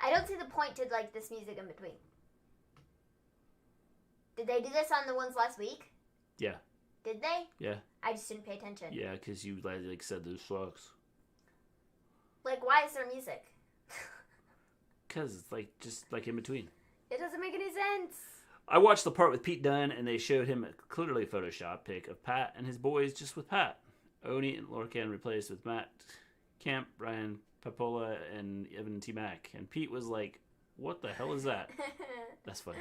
I don't see the point to like this music in between. Did they do this on the ones last week? Yeah. Did they? Yeah. I just didn't pay attention. Yeah, because you like said this sucks. Like, why is there music? Because it's like just like in between. It doesn't make any sense. I watched the part with Pete Dunne, and they showed him a clearly Photoshop pic of Pat and his boys just with Pat. Oni and Lorcan replaced with Matt Kemp, Brian Papola, and Evan T. Mack. And Pete was like, what the hell is that? That's funny.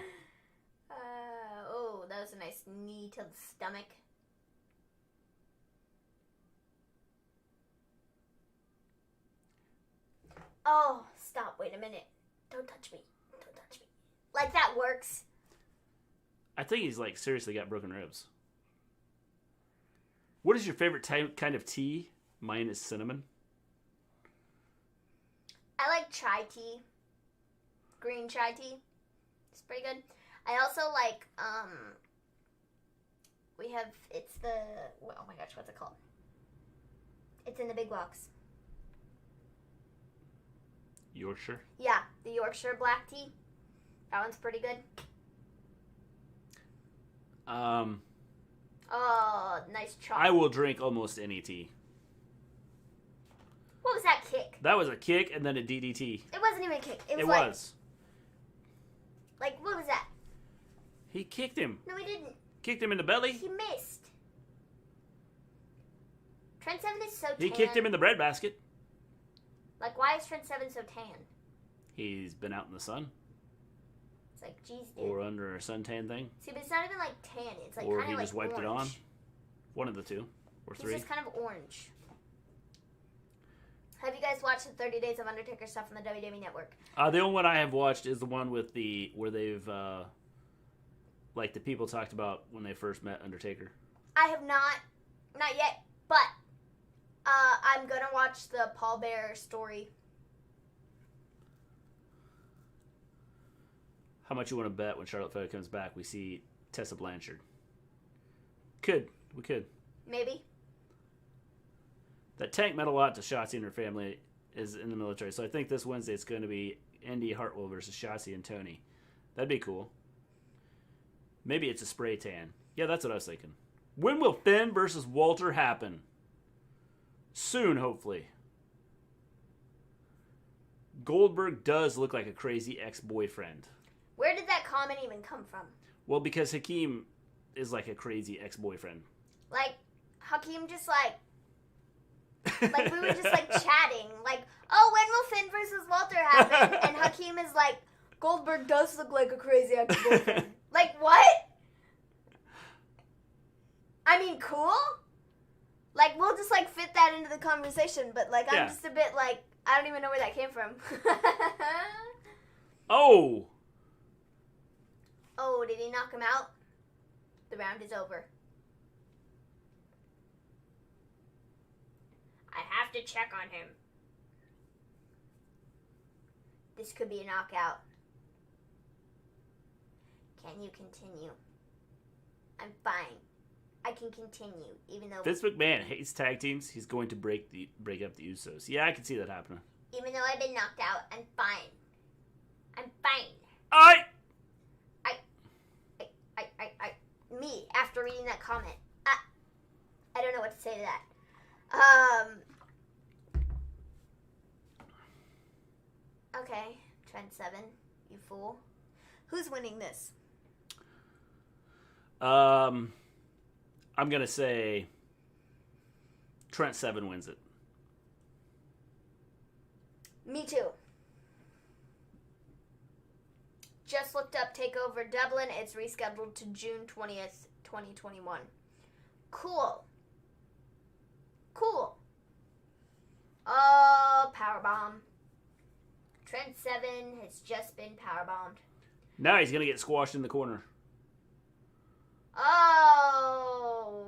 Oh, that was a nice knee to the stomach. Oh, stop. Wait a minute. Don't touch me. Don't touch me. Like, that works. I think he's, like, seriously got broken ribs. What is your favorite kind of tea? Mine is cinnamon. I like chai tea. Green chai tea. It's pretty good. I also like, we have, it's the, oh my gosh, what's it called? It's in the big box. Yorkshire? Yeah, the Yorkshire black tea. That one's pretty good. Oh, nice chop. I will drink almost any tea. What was that kick? That was a kick and then a DDT. It wasn't even a kick. It was. Like, what was that? He kicked him. No, he didn't. Kicked him in the belly. He missed. Trent 7 is so tan. He kicked him in the breadbasket. Like, why is Trent 7 so tan? He's been out in the sun. It's like, geez, dude. Or under a suntan thing. See, but it's not even like tan. It's like or kind he of like just wiped orange. it on. One of the two. Or He's 3. just kind of orange. Have you guys watched the 30 Days of Undertaker stuff on the WWE Network? The only one I have watched is the one with where they've, like the people talked about when they first met Undertaker. I have not yet, but I'm gonna watch the Paul Bearer story. How much you want to bet when Charlotte Flair comes back we see Tessa Blanchard? We could. Maybe. That Tank meant a lot to Shotzi and her family is in the military, so I think this Wednesday it's going to be Indy Hartwell versus Shotzi and Tony. That'd be cool. Maybe it's a spray tan. Yeah, that's what I was thinking. When will Finn versus Walter happen? Soon, hopefully. Goldberg does look like a crazy ex-boyfriend. Where did that comment even come from? Well, because Hakeem is like a crazy ex-boyfriend. Like, Hakeem just like we were just like chatting. Like, oh, when will Finn versus Walter happen? And Hakeem is like, Goldberg does look like a crazy ex-boyfriend. Like, what? I mean, cool? Like, we'll just like fit that into the conversation, but like, I'm just a bit like, I don't even know where that came from. Oh! Oh, did he knock him out? The round is over. I have to check on him. This could be a knockout. Can you continue? I'm fine. I can continue, even though Vince McMahon hates tag teams. He's going to break up the Usos. Yeah, I can see that happening. even though I've been knocked out, I'm fine. I'm fine. Me me after reading that comment. I don't know what to say to that. Okay, Trent 7, you fool. Who's winning this? I'm gonna say Trent 7 wins it. Me too. Just looked up TakeOver Dublin. It's rescheduled to June 20th, 2021. Cool. Oh, powerbomb. Trent 7 has just been powerbombed. Now he's gonna get squashed in the corner. Oh,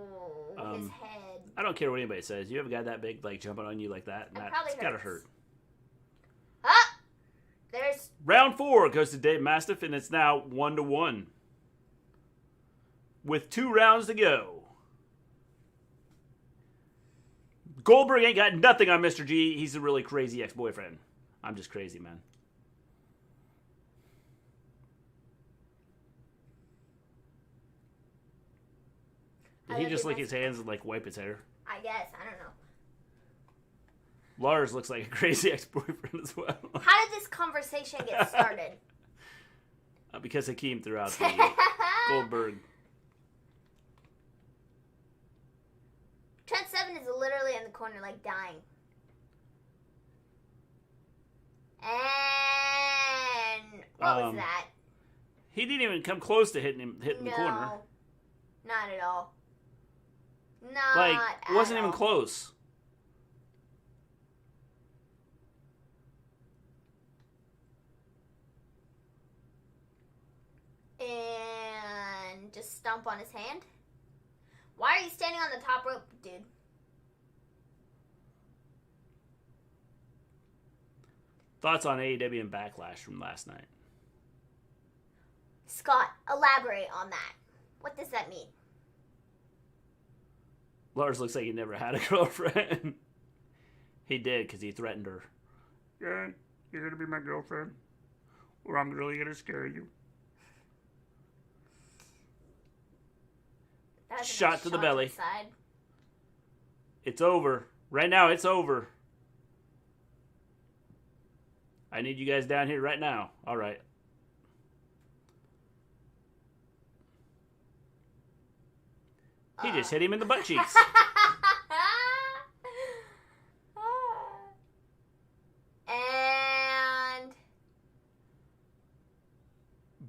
his head. I don't care what anybody says. You have a guy that big, like, jumping on you like that, and that's gotta hurt. There's... Round 4 goes to Dave Mastiff, and it's now 1-1. With 2 rounds to go. Goldberg ain't got nothing on Mr. G. He's a really crazy ex-boyfriend. I'm just crazy, man. Did he just lick his hands and, like, wipe his hair? I guess. I don't know. Lars looks like a crazy ex-boyfriend as well. How did this conversation get started? Because Hakeem threw out the Goldberg. Trent 7 is literally in the corner, like, dying. And what was that? He didn't even come close to hitting the corner. No, not at all. Wasn't even close. And just stomp on his hand. Why are you standing on the top rope, dude? Thoughts on AEW and Backlash from last night? Scott, elaborate on that. What does that mean? Lars looks like he never had a girlfriend. He did, because he threatened her. Yeah, you're going to be my girlfriend, or I'm really going to scare you. Shot to the belly. It's over. Right now, it's over. I need you guys down here right now. All right. He just hit him in the butt cheeks. And...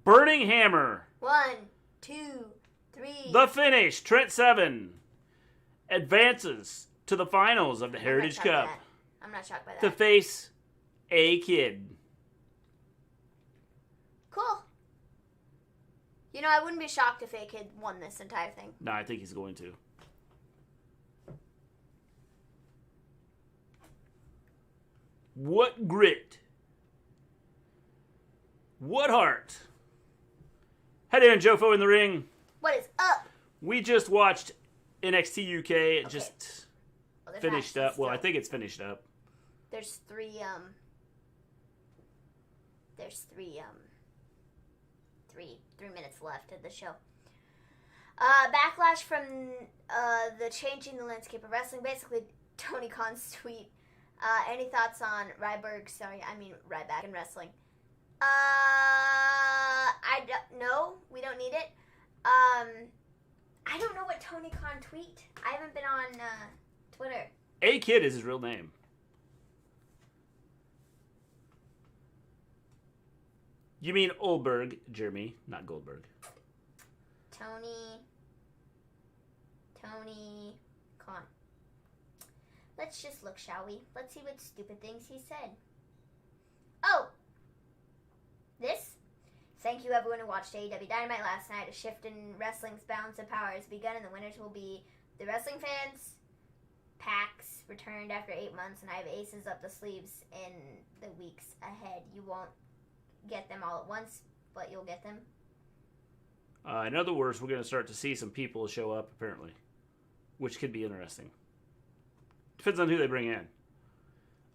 Burning Hammer. 1, 2, 3. The finish. Trent 7 advances to the finals of the Heritage Cup. I'm not shocked by that. To face a kid. Cool. You know, I wouldn't be shocked if A-Kid won this entire thing. No, I think he's going to. What grit. What heart. Head in, Jofo in the ring. What is up? We just watched NXT UK. It just finished up. Well, I think it's finished up. There's three minutes left of the show. Backlash from the changing the landscape of wrestling. Basically, Tony Khan's tweet. Any thoughts on Ryback and wrestling? I don't know. We don't need it. I don't know what Tony Khan tweet. I haven't been on Twitter. A-Kid is his real name. You mean Oldberg, Jeremy, not Goldberg. Tony Khan. Let's just look, shall we? Let's see what stupid things he said. Oh! This? Thank you everyone who watched AEW Dynamite last night. A shift in wrestling's balance of power has begun, and the winners will be the wrestling fans. PAX returned after 8 months, and I have aces up the sleeves in the weeks ahead. You won't get them all at once, but you'll get them. In other words, we're going to start to see some people show up, apparently, which could be interesting. Depends on who they bring in.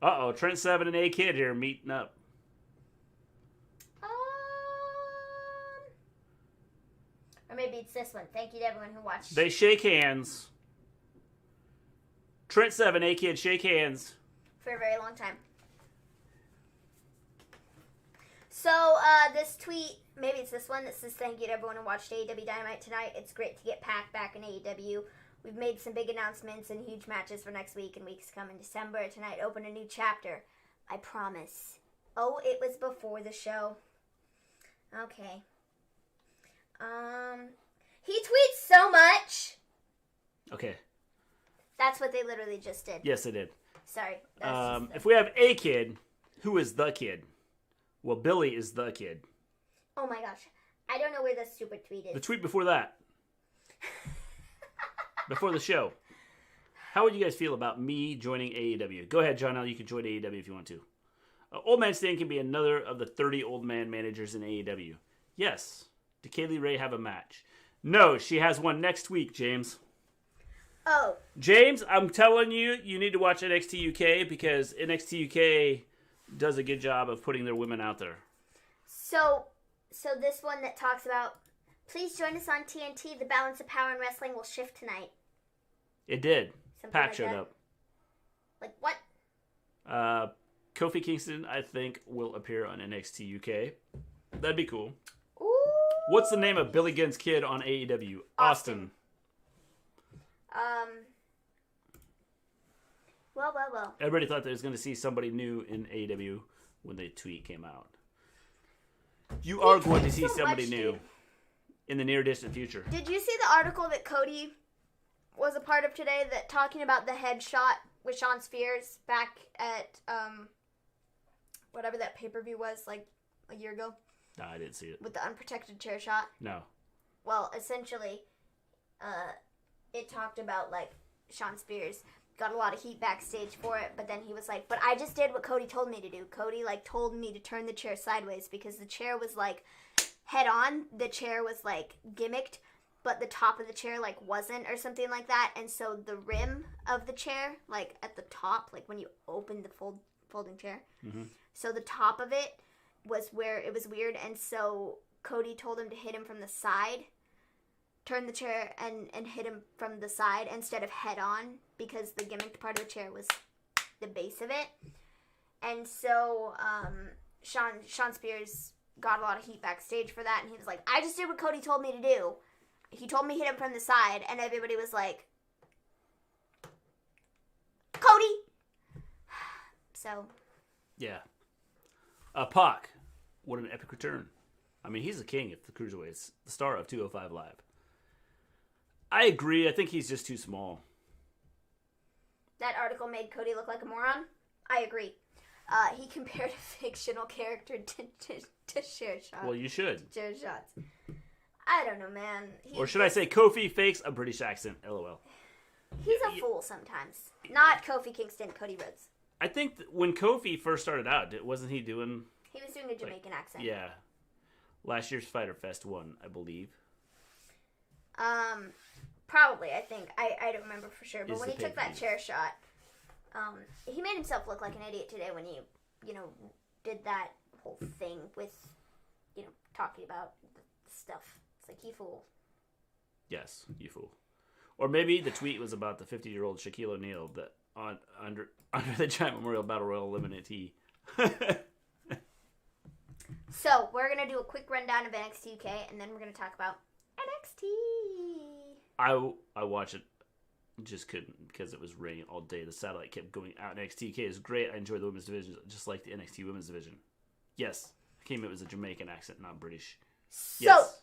Uh-oh, Trent 7 and A-Kid here meeting up. Or maybe it's this one. Thank you to everyone who watched. They shake hands. Trent 7, A-Kid, shake hands. For a very long time. So, this tweet, maybe it's this one that says, thank you to everyone who watched AEW Dynamite tonight. It's great to get Pac back in AEW. We've made some big announcements and huge matches for next week and weeks come in December. Tonight, open a new chapter. I promise. Oh, it was before the show. Okay. He tweets so much. Okay. That's what they literally just did. Yes, they did. Sorry. If we have a kid, who is the kid? Well, Billy is the kid. Oh my gosh. I don't know where the stupid tweet is. The tweet before that. Before the show. How would you guys feel about me joining AEW? Go ahead, John L. You can join AEW if you want to. Old Man Stan can be another of the 30 old man managers in AEW. Yes. Did Kaylee Ray have a match? No, she has one next week, James. Oh. James, I'm telling you, you need to watch NXT UK because NXT UK does a good job of putting their women out there. So this one that talks about, please join us on TNT. The balance of power in wrestling will shift tonight. It did. Something Pac like showed that. up. Like what? Kofi Kingston, I think, will appear on NXT UK. That'd be cool. Ooh. What's the name of Billy Gunn's kid on AEW? Austin. Well. Everybody thought they was going to see somebody new in AEW when the tweet came out. You are going to see somebody new in the near distant future. Did you see the article that Cody was a part of today that talking about the headshot with Sean Spears back at whatever that pay-per-view was like a year ago? No, I didn't see it. With the unprotected chair shot? No. Well, essentially, it talked about like Sean Spears got a lot of heat backstage for it, but then he was like, but I just did what Cody told me to do. Cody like told me to turn the chair sideways because the chair was like head on. The chair was like gimmicked, but the top of the chair like wasn't or something like that. And so the rim of the chair, like at the top, like when you open the folding chair, so the top of it was where it was weird. And so Cody told him to hit him from the side, turn the chair and hit him from the side instead of head on because the gimmicked part of the chair was the base of it. And so Sean Spears got a lot of heat backstage for that, and he was like, I just did what Cody told me to do. He told me to hit him from the side, and everybody was like, Cody! So. Yeah. Pac, what an epic return. I mean, he's the king of the cruiserweights, the star of 205 Live. I agree. I think he's just too small. That article made Cody look like a moron? I agree. He compared a fictional character to Chair Shot. Well, you should. Chair Shots. I don't know, man. Or should I say Kofi fakes a British accent? LOL. He's a fool sometimes. Not Kofi Kingston, Cody Rhodes. I think when Kofi first started out, wasn't he doing... He was doing a Jamaican accent. Yeah. Last year's Fyter Fest won, I believe. Probably, I think. I don't remember for sure. But Is when the he took that pay-per-view. chair shot, he made himself look like an idiot today when he, did that whole thing with, talking about the stuff. It's like, you fool. Yes, you fool. Or maybe the tweet was about the 50-year-old Shaquille O'Neal that under the Giant Memorial Battle Royal eliminatee. So, we're going to do a quick rundown of NXT UK, and then we're going to talk about NXT. I watched it, just couldn't because it was raining all day. The satellite kept going out. NXT UK is great. I enjoy the women's division, just like the NXT women's division. Yes, it was a Jamaican accent, not British. So, yes.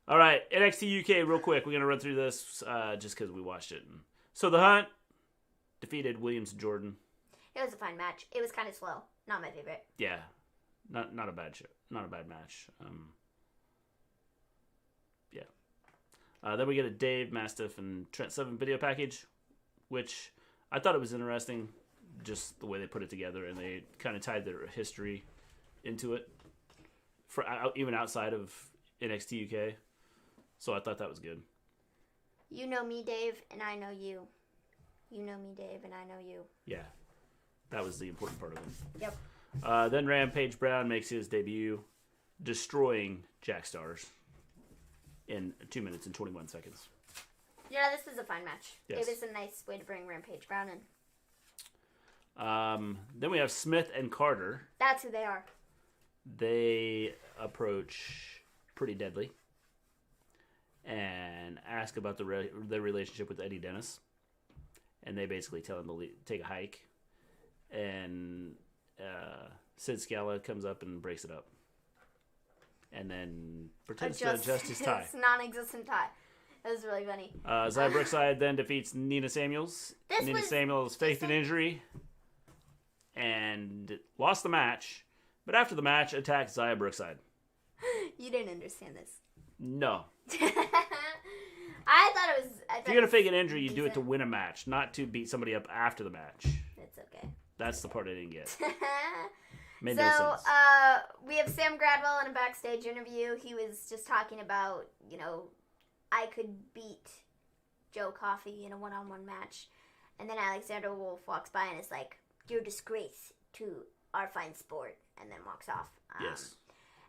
All right, NXT UK, real quick. We're going to run through this just because we watched it. So, The Hunt defeated Williams and Jordan. it was a fine match. It was kind of slow. Not my favorite. Yeah, not a bad show. Not a bad match. Yeah. Then we get a Dave, Mastiff, and Trent 7 video package, which I thought it was interesting, just the way they put it together, and they kind of tied their history into it, for even outside of NXT UK. So I thought that was good. You know me, Dave, and I know you. You know me, Dave, and I know you. Yeah, that was the important part of it. Yep. Then Rampage Brown makes his debut, destroying Jack Stars. in 2 minutes and 21 seconds. Yeah, this was a fine match. Yes. It was a nice way to bring Rampage Brown in. Then we have Smith and Carter. That's who they are. They approach Pretty Deadly and ask about their relationship with Eddie Dennis. And they basically tell him to take a hike. And Sid Scala comes up and breaks it up. And then pretends to adjust his tie. It's non-existent tie. It was really funny. Xia Brookside then defeats Nina Samuels. Nina Samuels faked an injury and lost the match. But after the match, attacked Xia Brookside. You didn't understand this. No. I thought it was... If you're going to fake an injury, you do it to win a match, not to beat somebody up after the match. It's okay. That's the part I didn't get. No sense. We have Sam Gradwell in a backstage interview. He was just talking about, I could beat Joe Coffey in a one-on-one match. And then Alexander Wolf walks by and is like, you're a disgrace to our fine sport. And then walks off. Yes.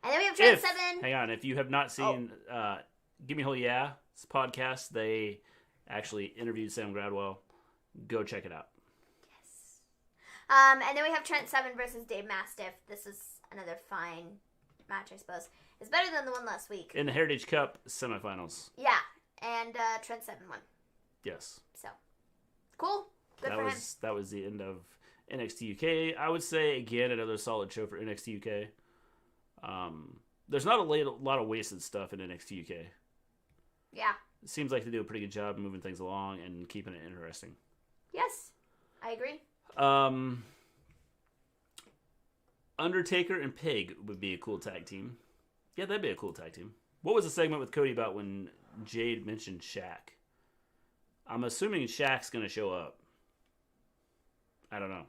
And then we have Trent 7. Hang on. If you have not seen Gimme Hell Yeah, this podcast, they actually interviewed Sam Gradwell. Go check it out. Yes. And then we have Trent 7 versus Dave Mastiff. This is another fine match, I suppose. It's better than the one last week. In the Heritage Cup semifinals. Yeah. And Trent 7 won. Yes. So, cool. Good for him. That was the end of NXT UK. I would say, again, another solid show for NXT UK. There's not a lot of wasted stuff in NXT UK. Yeah. It seems like they do a pretty good job moving things along and keeping it interesting. Yes, I agree. Undertaker and Pig would be a cool tag team. Yeah, that'd be a cool tag team. What was the segment with Cody about when Jade mentioned Shaq? I'm assuming Shaq's going to show up. I don't know.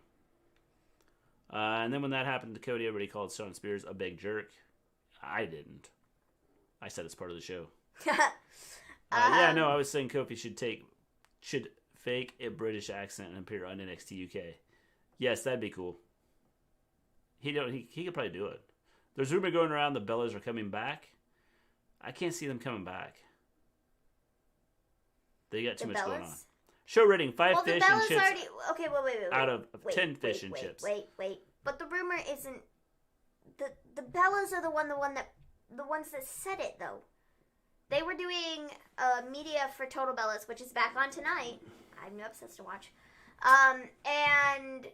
And then when that happened to Cody, everybody called Shawn Spears a big jerk. I didn't. I said it's part of the show. I was saying Kofi should fake a British accent and appear on NXT UK. Yes, that'd be cool. He could probably do it. There's rumor going around the Bellas are coming back. I can't see them coming back. They got too much going on. Show rating 5 fish and chips. Okay, wait. Out of 10 fish and chips. Wait. But the rumor isn't the Bellas are the ones that said it though. They were doing media for Total Bellas, which is back on tonight. I have no episodes to watch. And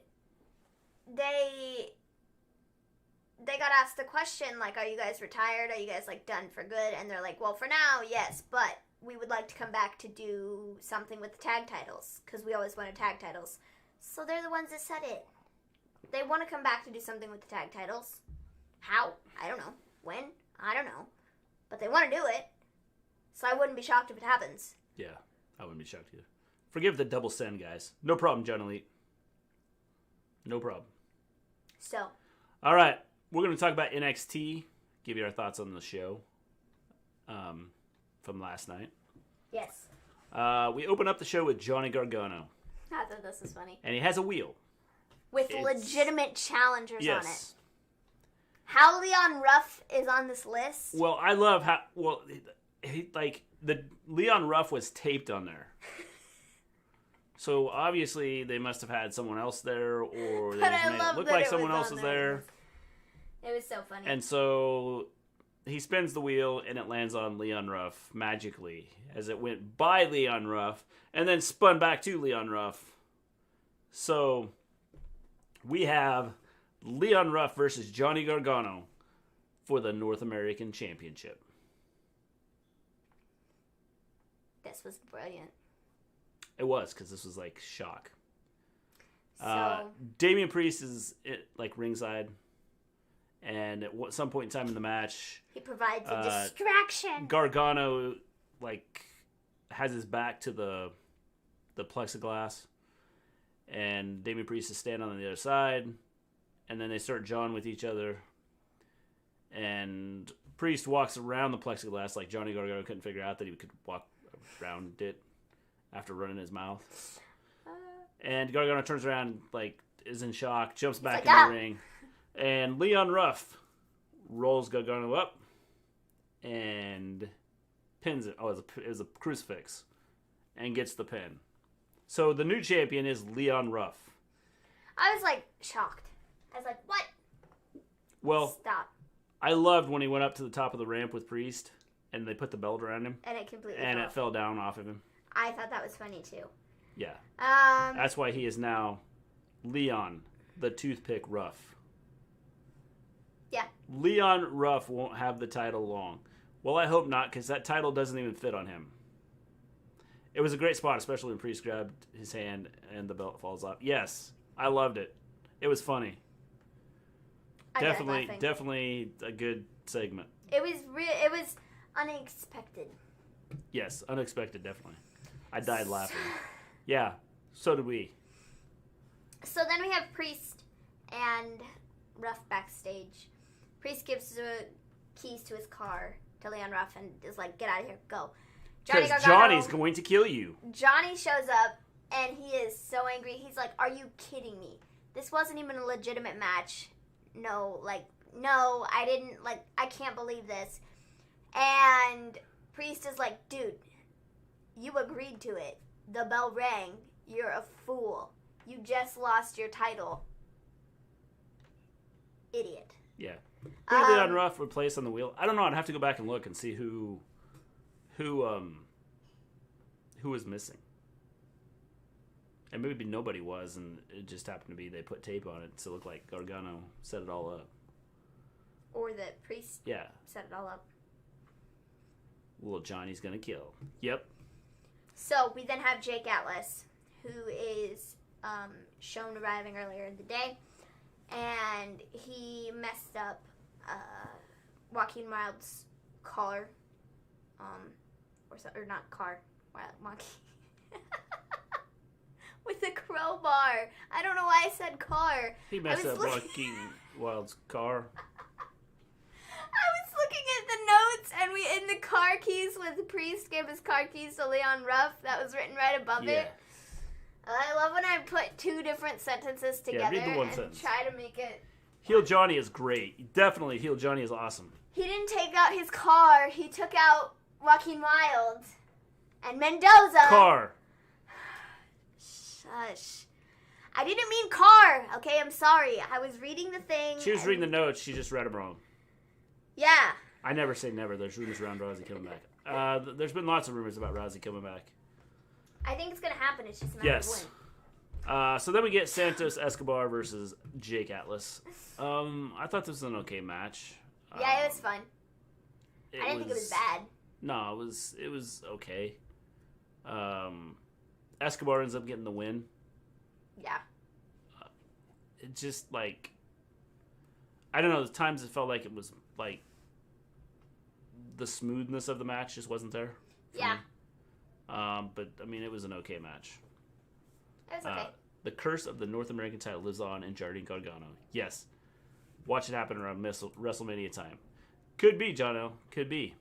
they got asked the question, like, are you guys retired? Are you guys, like, done for good? And they're like, well, for now, yes, but we would like to come back to do something with the tag titles, because we always wanted tag titles. So they're the ones that said it. They want to come back to do something with the tag titles. How? I don't know. When? I don't know. But they want to do it. So I wouldn't be shocked if it happens. Yeah, I wouldn't be shocked either. Forgive the double send, guys. No problem, John Elite. No problem. So. All right. We're going to talk about NXT. Give you our thoughts on the show from last night. Yes. We open up the show with Johnny Gargano. I thought this was funny. And he has a wheel. With legitimate challengers on it. Yes. How Leon Ruff is on this list. Well, I love how... Well, the Leon Ruff was taped on there. So, obviously, they must have had someone else there, or they just made it look like someone else was there. It was so funny. And so, he spins the wheel, and it lands on Leon Ruff magically, as it went by Leon Ruff, and then spun back to Leon Ruff. So, we have Leon Ruff versus Johnny Gargano for the North American Championship. This was brilliant. It was, because this was like shock. So, Damian Priest is like ringside, and at some point in time in the match, he provides a distraction. Gargano like has his back to the plexiglass, and Damian Priest is standing on the other side, and then they start jawing with each other, and Priest walks around the plexiglass like Johnny Gargano couldn't figure out that he could walk around it after running his mouth. And Gargano turns around, like, is in shock, jumps back in the ring. And Leon Ruff rolls Gargano up and pins it. Oh, it was a crucifix. And gets the pin. So the new champion is Leon Ruff. I was like shocked. I was like, what? Well, stop. I loved when he went up to the top of the ramp with Priest and they put the belt around him. And it completely fell down off of him. I thought that was funny too. Yeah. That's why he is now Leon, the Toothpick Ruff. Yeah. Leon Ruff won't have the title long. Well, I hope not, because that title doesn't even fit on him. It was a great spot, especially when Priest grabbed his hand and the belt falls off. Yes, I loved it. It was funny. Definitely a good segment. It was unexpected. Yes, unexpected, definitely. I died laughing. Yeah, so did we. So then we have Priest and Ruff backstage. Priest gives the keys to his car to Leon Ruff and is like, get out of here, go. Because Johnny's going to kill you. Johnny shows up and he is so angry. He's like, are you kidding me? This wasn't even a legitimate match. No, I didn't, I can't believe this. And Priest is like, dude, you agreed to it. The bell rang. You're a fool. You just lost your title. Idiot. Yeah. Who did Leon Ruff replace on the wheel? I don't know. I'd have to go back and look and see who was missing. And maybe nobody was, and it just happened to be they put tape on it so it looked like Gargano set it all up. Or that Priest set it all up. Little Johnny's gonna kill. Yep. So we then have Jake Atlas, who is shown arriving earlier in the day, and he messed up Joaquin Wilde's car, or not car, monkey, with a crowbar. I don't know why I said car. He messed up Joaquin Wilde's car. I was looking at the notes, and in the car keys, when the Priest gave his car keys to Leon Ruff, that was written right above it. I love when I put two different sentences together and try to make it. Heel Johnny is great. Definitely, Heel Johnny is awesome. He didn't take out his car. He took out Joaquin Wilde and Mendoza. Car. Shush. I didn't mean car. Okay, I'm sorry. I was reading the thing. She was reading the notes. She just read them wrong. Yeah. I never say never. There's rumors around Rousey coming back. There's been lots of rumors about Rousey coming back. I think it's going to happen. It's just a matter of when. So then we get Santos Escobar versus Jake Atlas. I thought this was an okay match. Yeah, it was fun. I didn't think it was bad. No, it was okay. Escobar ends up getting the win. Yeah. It just I don't know. The times it felt like it was the smoothness of the match just wasn't there. Yeah. But I mean, it was an okay match. It was okay. The curse of the North American title lives on in Jardine Gargano. Yes. Watch it happen around WrestleMania time. Could be, Jono. Could be.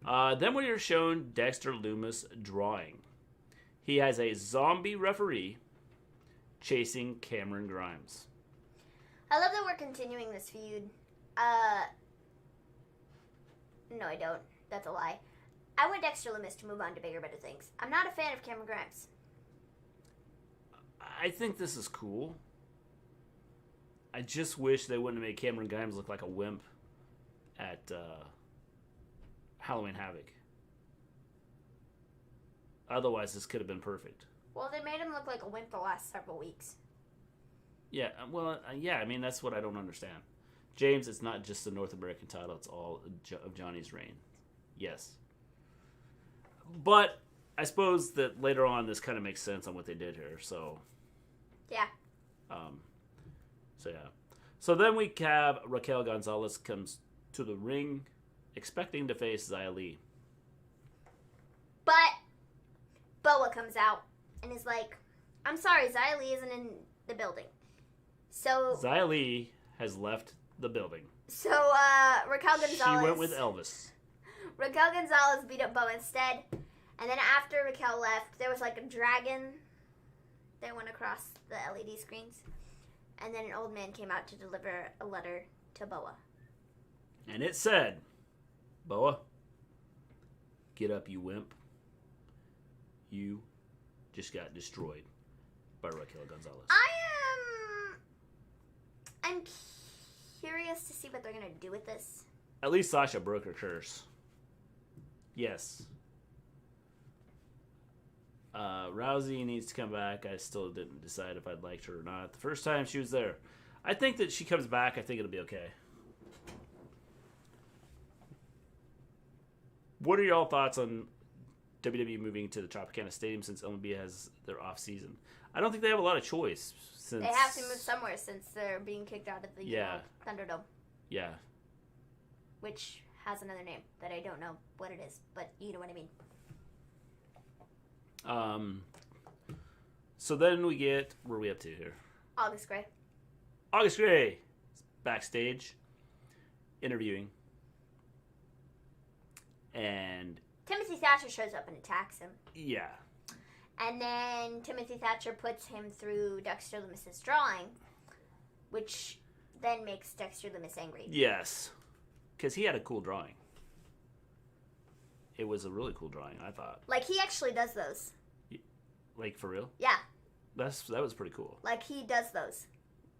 Then we are shown Dexter Lumis drawing. He has a zombie referee chasing Cameron Grimes. I love that we're continuing this feud. No, I don't. That's a lie. I want Dexter Lumis to move on to bigger, better things. I'm not a fan of Cameron Grimes. I think this is cool. I just wish they wouldn't have made Cameron Grimes look like a wimp at Halloween Havoc. Otherwise, this could have been perfect. Well, they made him look like a wimp the last several weeks. Yeah, well, I mean, that's what I don't understand. James, it's not just the North American title. It's all of Johnny's reign. Yes. But I suppose that later on, this kind of makes sense on what they did here, so... Yeah. So then we have Raquel Gonzalez comes to the ring expecting to face Xia Li. But Boa comes out and is like, I'm sorry, Xia Li isn't in the building. So Xia Li has left the building. So Raquel Gonzalez... She went with Elvis. Raquel Gonzalez beat up Boa instead. And then after Raquel left, there was like a dragon that went across the LED screens. And then an old man came out to deliver a letter to Boa. And it said, Boa, Get up, you wimp. You just got destroyed by Raquel Gonzalez. I'm curious to see what they're gonna do with this. At least Sasha broke her curse. Yes. Rousey needs to come back. I still didn't decide if I'd liked her or not. The first time she was there. I think that she comes back. I think it'll be okay. What are y'all thoughts on WWE moving to the Tropicana Stadium since MLB has their off season? I don't think they have a lot of choice. Since they have to move somewhere since they're being kicked out of the Thunderdome. Yeah. Which has another name that I don't know what it is, but you know what I mean. So then we get, where are we up to here? August Gray. August Gray is backstage interviewing. And Timothy Thatcher shows up and attacks him. Yeah. And then Timothy Thatcher puts him through Dexter Lumis's drawing, which then makes Dexter Lumis angry. Yes. Because he had a cool drawing. It was a really cool drawing, I thought. Like, he actually does those. Like, for real? Yeah. That was pretty cool. Like, he does those.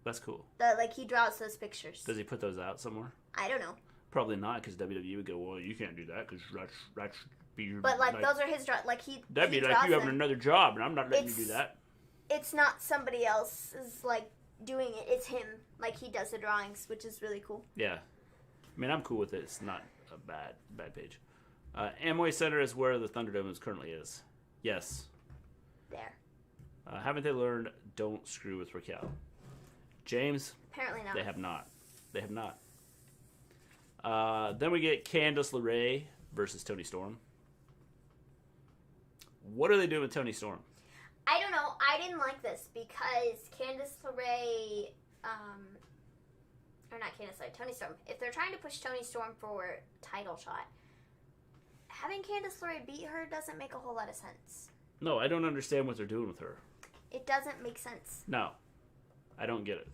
That's cool. Like, he draws those pictures. Does he put those out somewhere? I don't know. Probably not, because WWE would go, well, you can't do that, because that should be your... But, like, those are his drawings. Like, that'd be like you having another job, and I'm not letting you do that. It's not somebody else's, like, doing it. It's him. Like, he does the drawings, which is really cool. Yeah. I mean, I'm cool with it. It's not a bad page. Amway Center is where the Thunderdome currently is. Yes. There. Haven't they learned don't screw with Raquel? James? Apparently not. They have not. They have not. Then we get Candice LeRae versus Toni Storm. What are they doing with Toni Storm? I don't know. I didn't like this because Candice LeRae, or not Candice, sorry, Toni Storm. If they're trying to push Toni Storm for title shot, having Candice LeRae beat her doesn't make a whole lot of sense. No, I don't understand what they're doing with her. It doesn't make sense. No, I don't get it.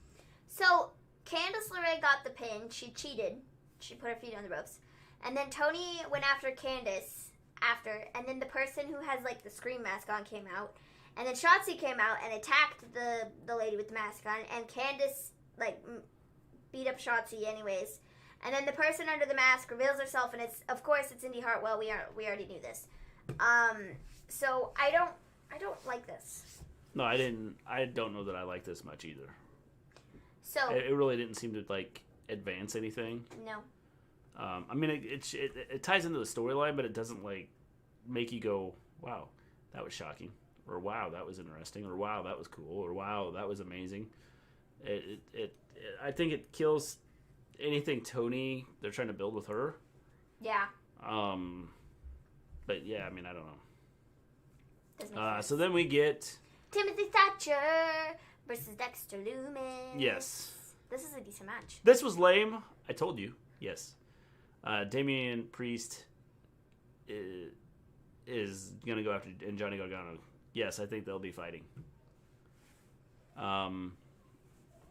So, Candice LeRae got the pin. She cheated. She put her feet on the ropes. And then Toni went after Candice after. And then the person who has, like, the Scream mask on came out. And then Shotzi came out and attacked the lady with the mask on. And Candice, like, beat up Shotzi anyways. And then the person under the mask reveals herself. And it's, of course, it's Indy Hartwell. We already knew this. So, I don't like this. No, I didn't. I don't know that I like this much either. So it really didn't seem to, like, advance anything. No. I mean, it ties into the storyline, but it doesn't, like, make you go, wow, that was shocking, or wow, that was interesting, or wow, that was cool, or wow, that was amazing. I think it kills anything Toni they're trying to build with her. Yeah. But yeah, I mean, I don't know. So then we get Timothy Thatcher versus Dexter Lumis. Yes. This is a decent match. This was lame. I told you. Yes. Damian Priest is going to go after and Johnny Gargano. Yes, I think they'll be fighting.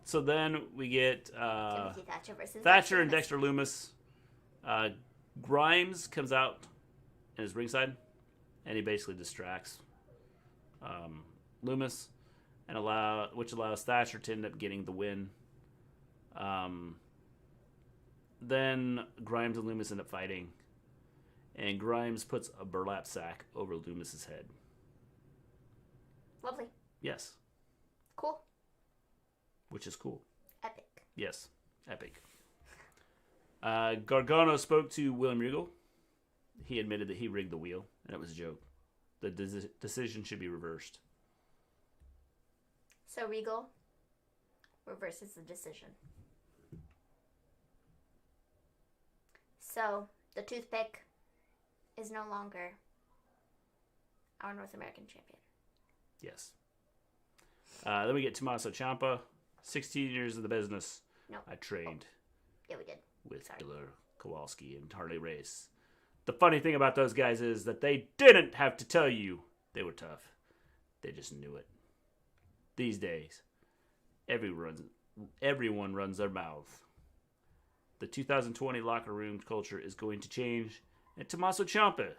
So then we get Timothy Thatcher versus Thatcher and Dexter Lumis. Grimes comes out and is ringside, and he basically distracts Lumis, which allows Thatcher to end up getting the win. Then Grimes and Lumis end up fighting, and Grimes puts a burlap sack over Loomis's head. Lovely. Yes. Cool. Which is cool. Epic. Yes, epic. Gargano spoke to William Regal. He admitted that he rigged the wheel, and it was a joke. The decision should be reversed. So Regal reverses the decision. So the toothpick is no longer our North American champion. Yes. Then we get Tommaso Ciampa. 16 years in the business. No. I trained. Yeah, we did. With Taylor Kowalski and Harley Race. The funny thing about those guys is that they didn't have to tell you they were tough. They just knew it. These days, everyone runs their mouth. The 2020 locker room culture is going to change, and Tommaso Ciampa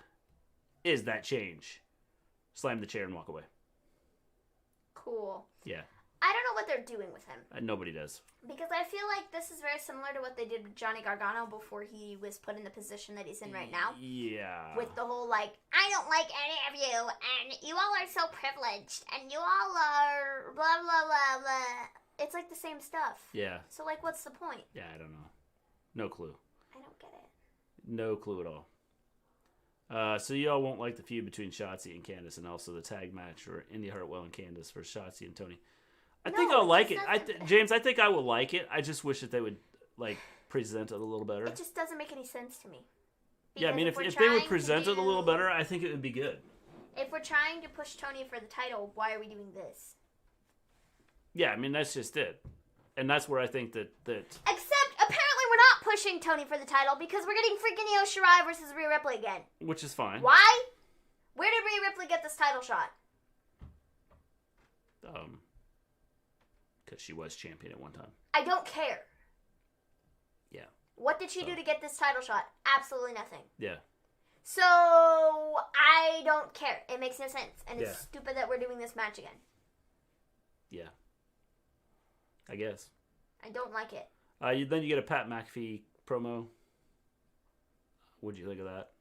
is that change. Slam the chair and walk away. Cool. Yeah. I don't know what they're doing with him. Nobody does. Because I feel like this is very similar to what they did with Johnny Gargano before he was put in the position that he's in right now. Yeah. With the whole, like, I don't like any of you, and you all are so privileged, and you all are blah, blah, blah, blah. It's like the same stuff. Yeah. So, like, what's the point? Yeah, I don't know. No clue. I don't get it. No clue at all. So y'all won't like the feud between Shotzi and Candice, and also the tag match for Indy Hartwell and Candice versus Shotzi and Tony. I think I'll like it. James, I think I will like it. I just wish that they would, like, present it a little better. It just doesn't make any sense to me. Yeah, I mean, if they would present it a little better, I think it would be good. If we're trying to push Tony for the title, why are we doing this? Yeah, I mean, that's just it. And that's where I think that... Except, apparently we're not pushing Tony for the title because we're getting freaking Io Shirai versus Rhea Ripley again. Which is fine. Why? Where did Rhea Ripley get this title shot? Because she was champion at one time. I don't care. Yeah. What did she do to get this title shot? Absolutely nothing. Yeah. So, I don't care. It makes no sense. And Yeah. it's stupid that we're doing this match again. Yeah. I guess. I don't like it. Then you get a Pat McAfee promo. What'd you think of that?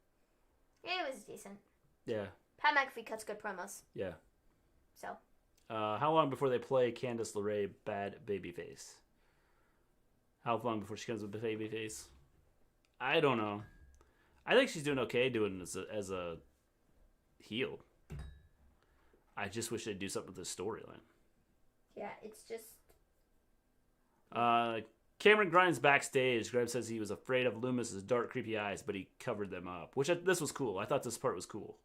It was decent. Yeah. Pat McAfee cuts good promos. Yeah. So. How long before they play Candice LeRae bad babyface? How long before she comes with the babyface? I don't know. I think she's doing okay doing this as a heel. I just wish they'd do something with this storyline. Yeah, it's just... Cameron Grimes backstage. Grimes says he was afraid of Loomis's dark, creepy eyes, but he covered them up. This was cool. I thought this part was cool.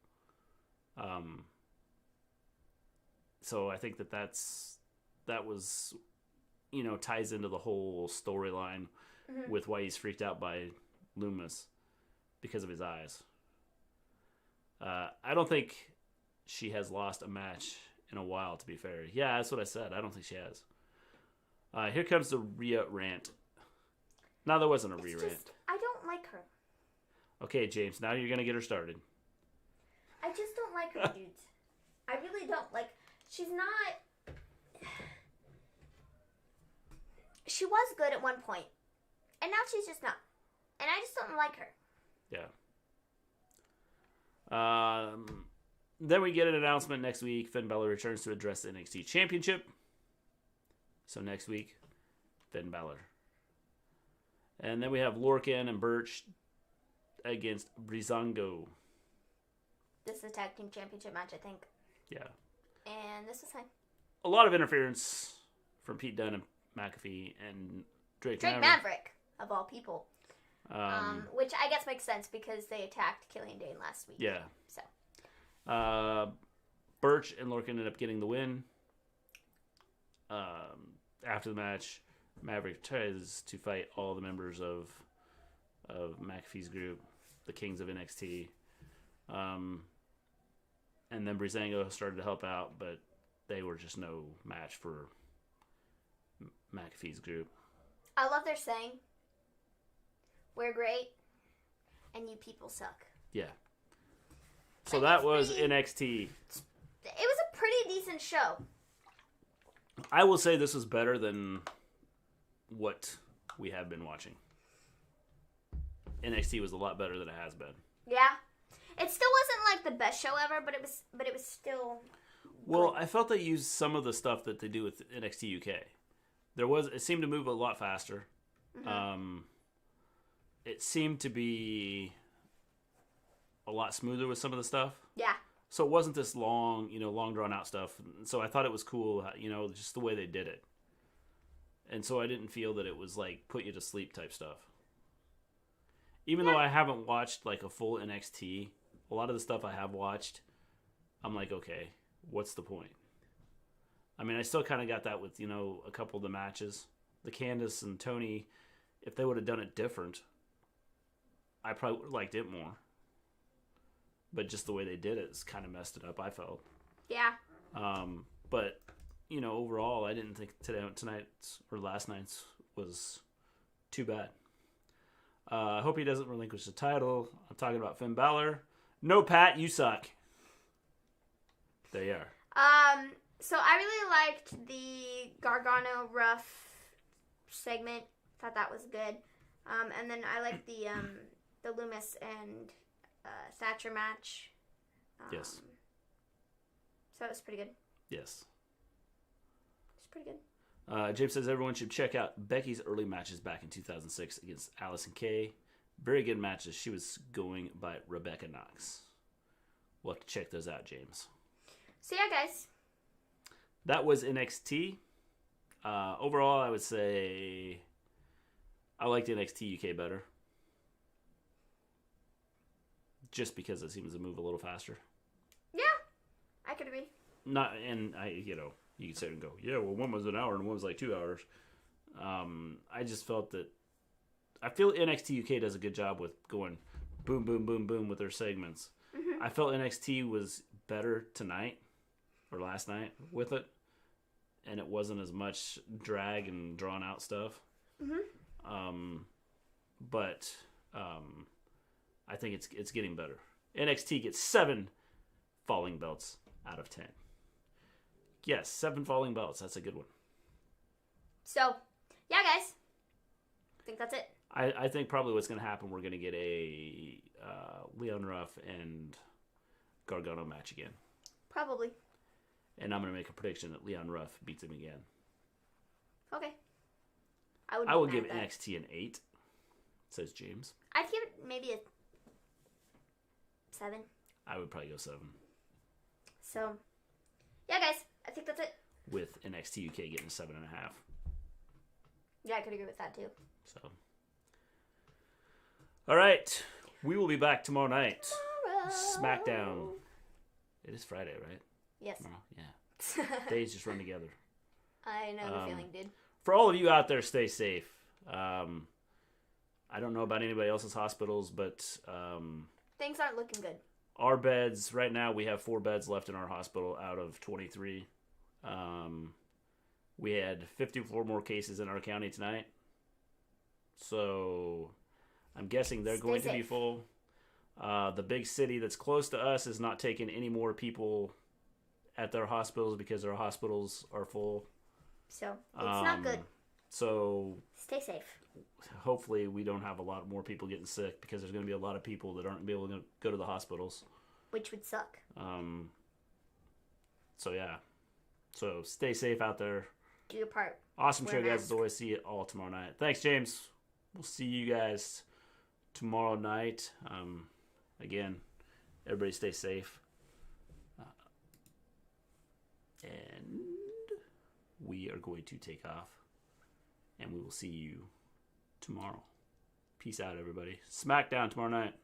So I think that was, ties into the whole storyline with why he's freaked out by Loomis because of his eyes. I don't think she has lost a match in a while, to be fair. Yeah, that's what I said. I don't think she has. Here comes the Rhea rant. No, there wasn't a Rhea rant. I don't like her. Okay, James, now you're going to get her started. I just don't like her, dudes. I really don't. Like, she's not... She was good at one point, and now she's just not. And I just don't like her. Yeah. Then we get an announcement next week. Finn Balor returns to address the NXT Championship. So next week, Finn Balor. And then we have Lorcan and Birch against Breezango. This is a tag team championship match, I think. Yeah. And this is fine. A lot of interference from Pete Dunne and McAfee and Drake Maverick, of all people. Which I guess makes sense because they attacked Killian Dane last week. Yeah. So. Birch and Lorcan ended up getting the win. After the match, Maverick tries to fight all the members of McAfee's group, the Kings of NXT. And then Breezango started to help out, but they were just no match for McAfee's group. I love their saying, "We're great, and you people suck." Yeah. So that was NXT. It was a pretty decent show. I will say this was better than what we have been watching. NXT was a lot better than it has been. Yeah. It still wasn't like the best show ever, but it was still Well, I felt they used some of the stuff that they do with NXT UK. It seemed to move a lot faster. Mm-hmm. It seemed to be a lot smoother with some of the stuff. Yeah. So it wasn't this long drawn out stuff. So I thought it was cool, just the way they did it. And so I didn't feel that it was like put you to sleep type stuff. Even though I haven't watched like a full NXT, a lot of the stuff I have watched, I'm like, okay, what's the point? I mean, I still kind of got that with, a couple of the matches. The Candice and Tony, if they would have done it different, I probably would have liked it more. But just the way they did it kind of messed it up, I felt. Yeah. But, overall, I didn't think tonight's or last night's was too bad. I hope he doesn't relinquish the title. I'm talking about Finn Balor. No, Pat, you suck. There you are. So I really liked the Gargano Ruff segment. Thought that was good. And then I liked the Loomis and Thatcher match. Yes. So it was pretty good. Yes. It's pretty good. James says everyone should check out Becky's early matches back in 2006 against Allison Kay. Very good matches. She was going by Rebecca Knox. We'll have to check those out, James. So yeah, guys. That was NXT. Overall, I would say I liked NXT UK better. Just because it seems to move a little faster. Yeah, I could agree. You could sit and go, yeah, well, one was an hour and one was like 2 hours. I just felt that I feel NXT UK does a good job with going boom, boom, boom, boom with their segments. Mm-hmm. I felt NXT was better tonight or last night with it, and it wasn't as much drag and drawn out stuff. Mm-hmm. But I think it's getting better. NXT gets 7 falling belts out of 10. Yes, 7 falling belts. That's a good one. So, yeah, guys. I think that's it. I think probably what's going to happen, we're going to get a Leon Ruff and Gargano match again. Probably. And I'm going to make a prediction that Leon Ruff beats him again. Okay. I will give NXT an 8, says James. I'd give it maybe a 7. I would probably go 7. So, yeah, guys. I think that's it. With NXT UK getting a 7.5. Yeah, I could agree with that too. So, all right, we will be back tomorrow night. SmackDown. It is Friday, right? Yes. Tomorrow? Yeah. Days just run together. I know the feeling, dude. For all of you out there, stay safe. I don't know about anybody else's hospitals, but Things aren't looking good. Our beds right now, we have 4 beds left in our hospital out of 23. We had 54 more cases in our county tonight, so I'm guessing they're going to be full. The big city that's close to us is not taking any more people at their hospitals because their hospitals are full. So it's not good. So stay safe. Hopefully we don't have a lot more people getting sick because there's going to be a lot of people that aren't going to be able to go to the hospitals. Which would suck. So yeah. So stay safe out there. Do your part. Awesome show, guys. As always, see you all tomorrow night. Thanks, James. We'll see you guys tomorrow night. Again, everybody stay safe. And we are going to take off. And we will see you tomorrow. Peace out, everybody. SmackDown tomorrow night.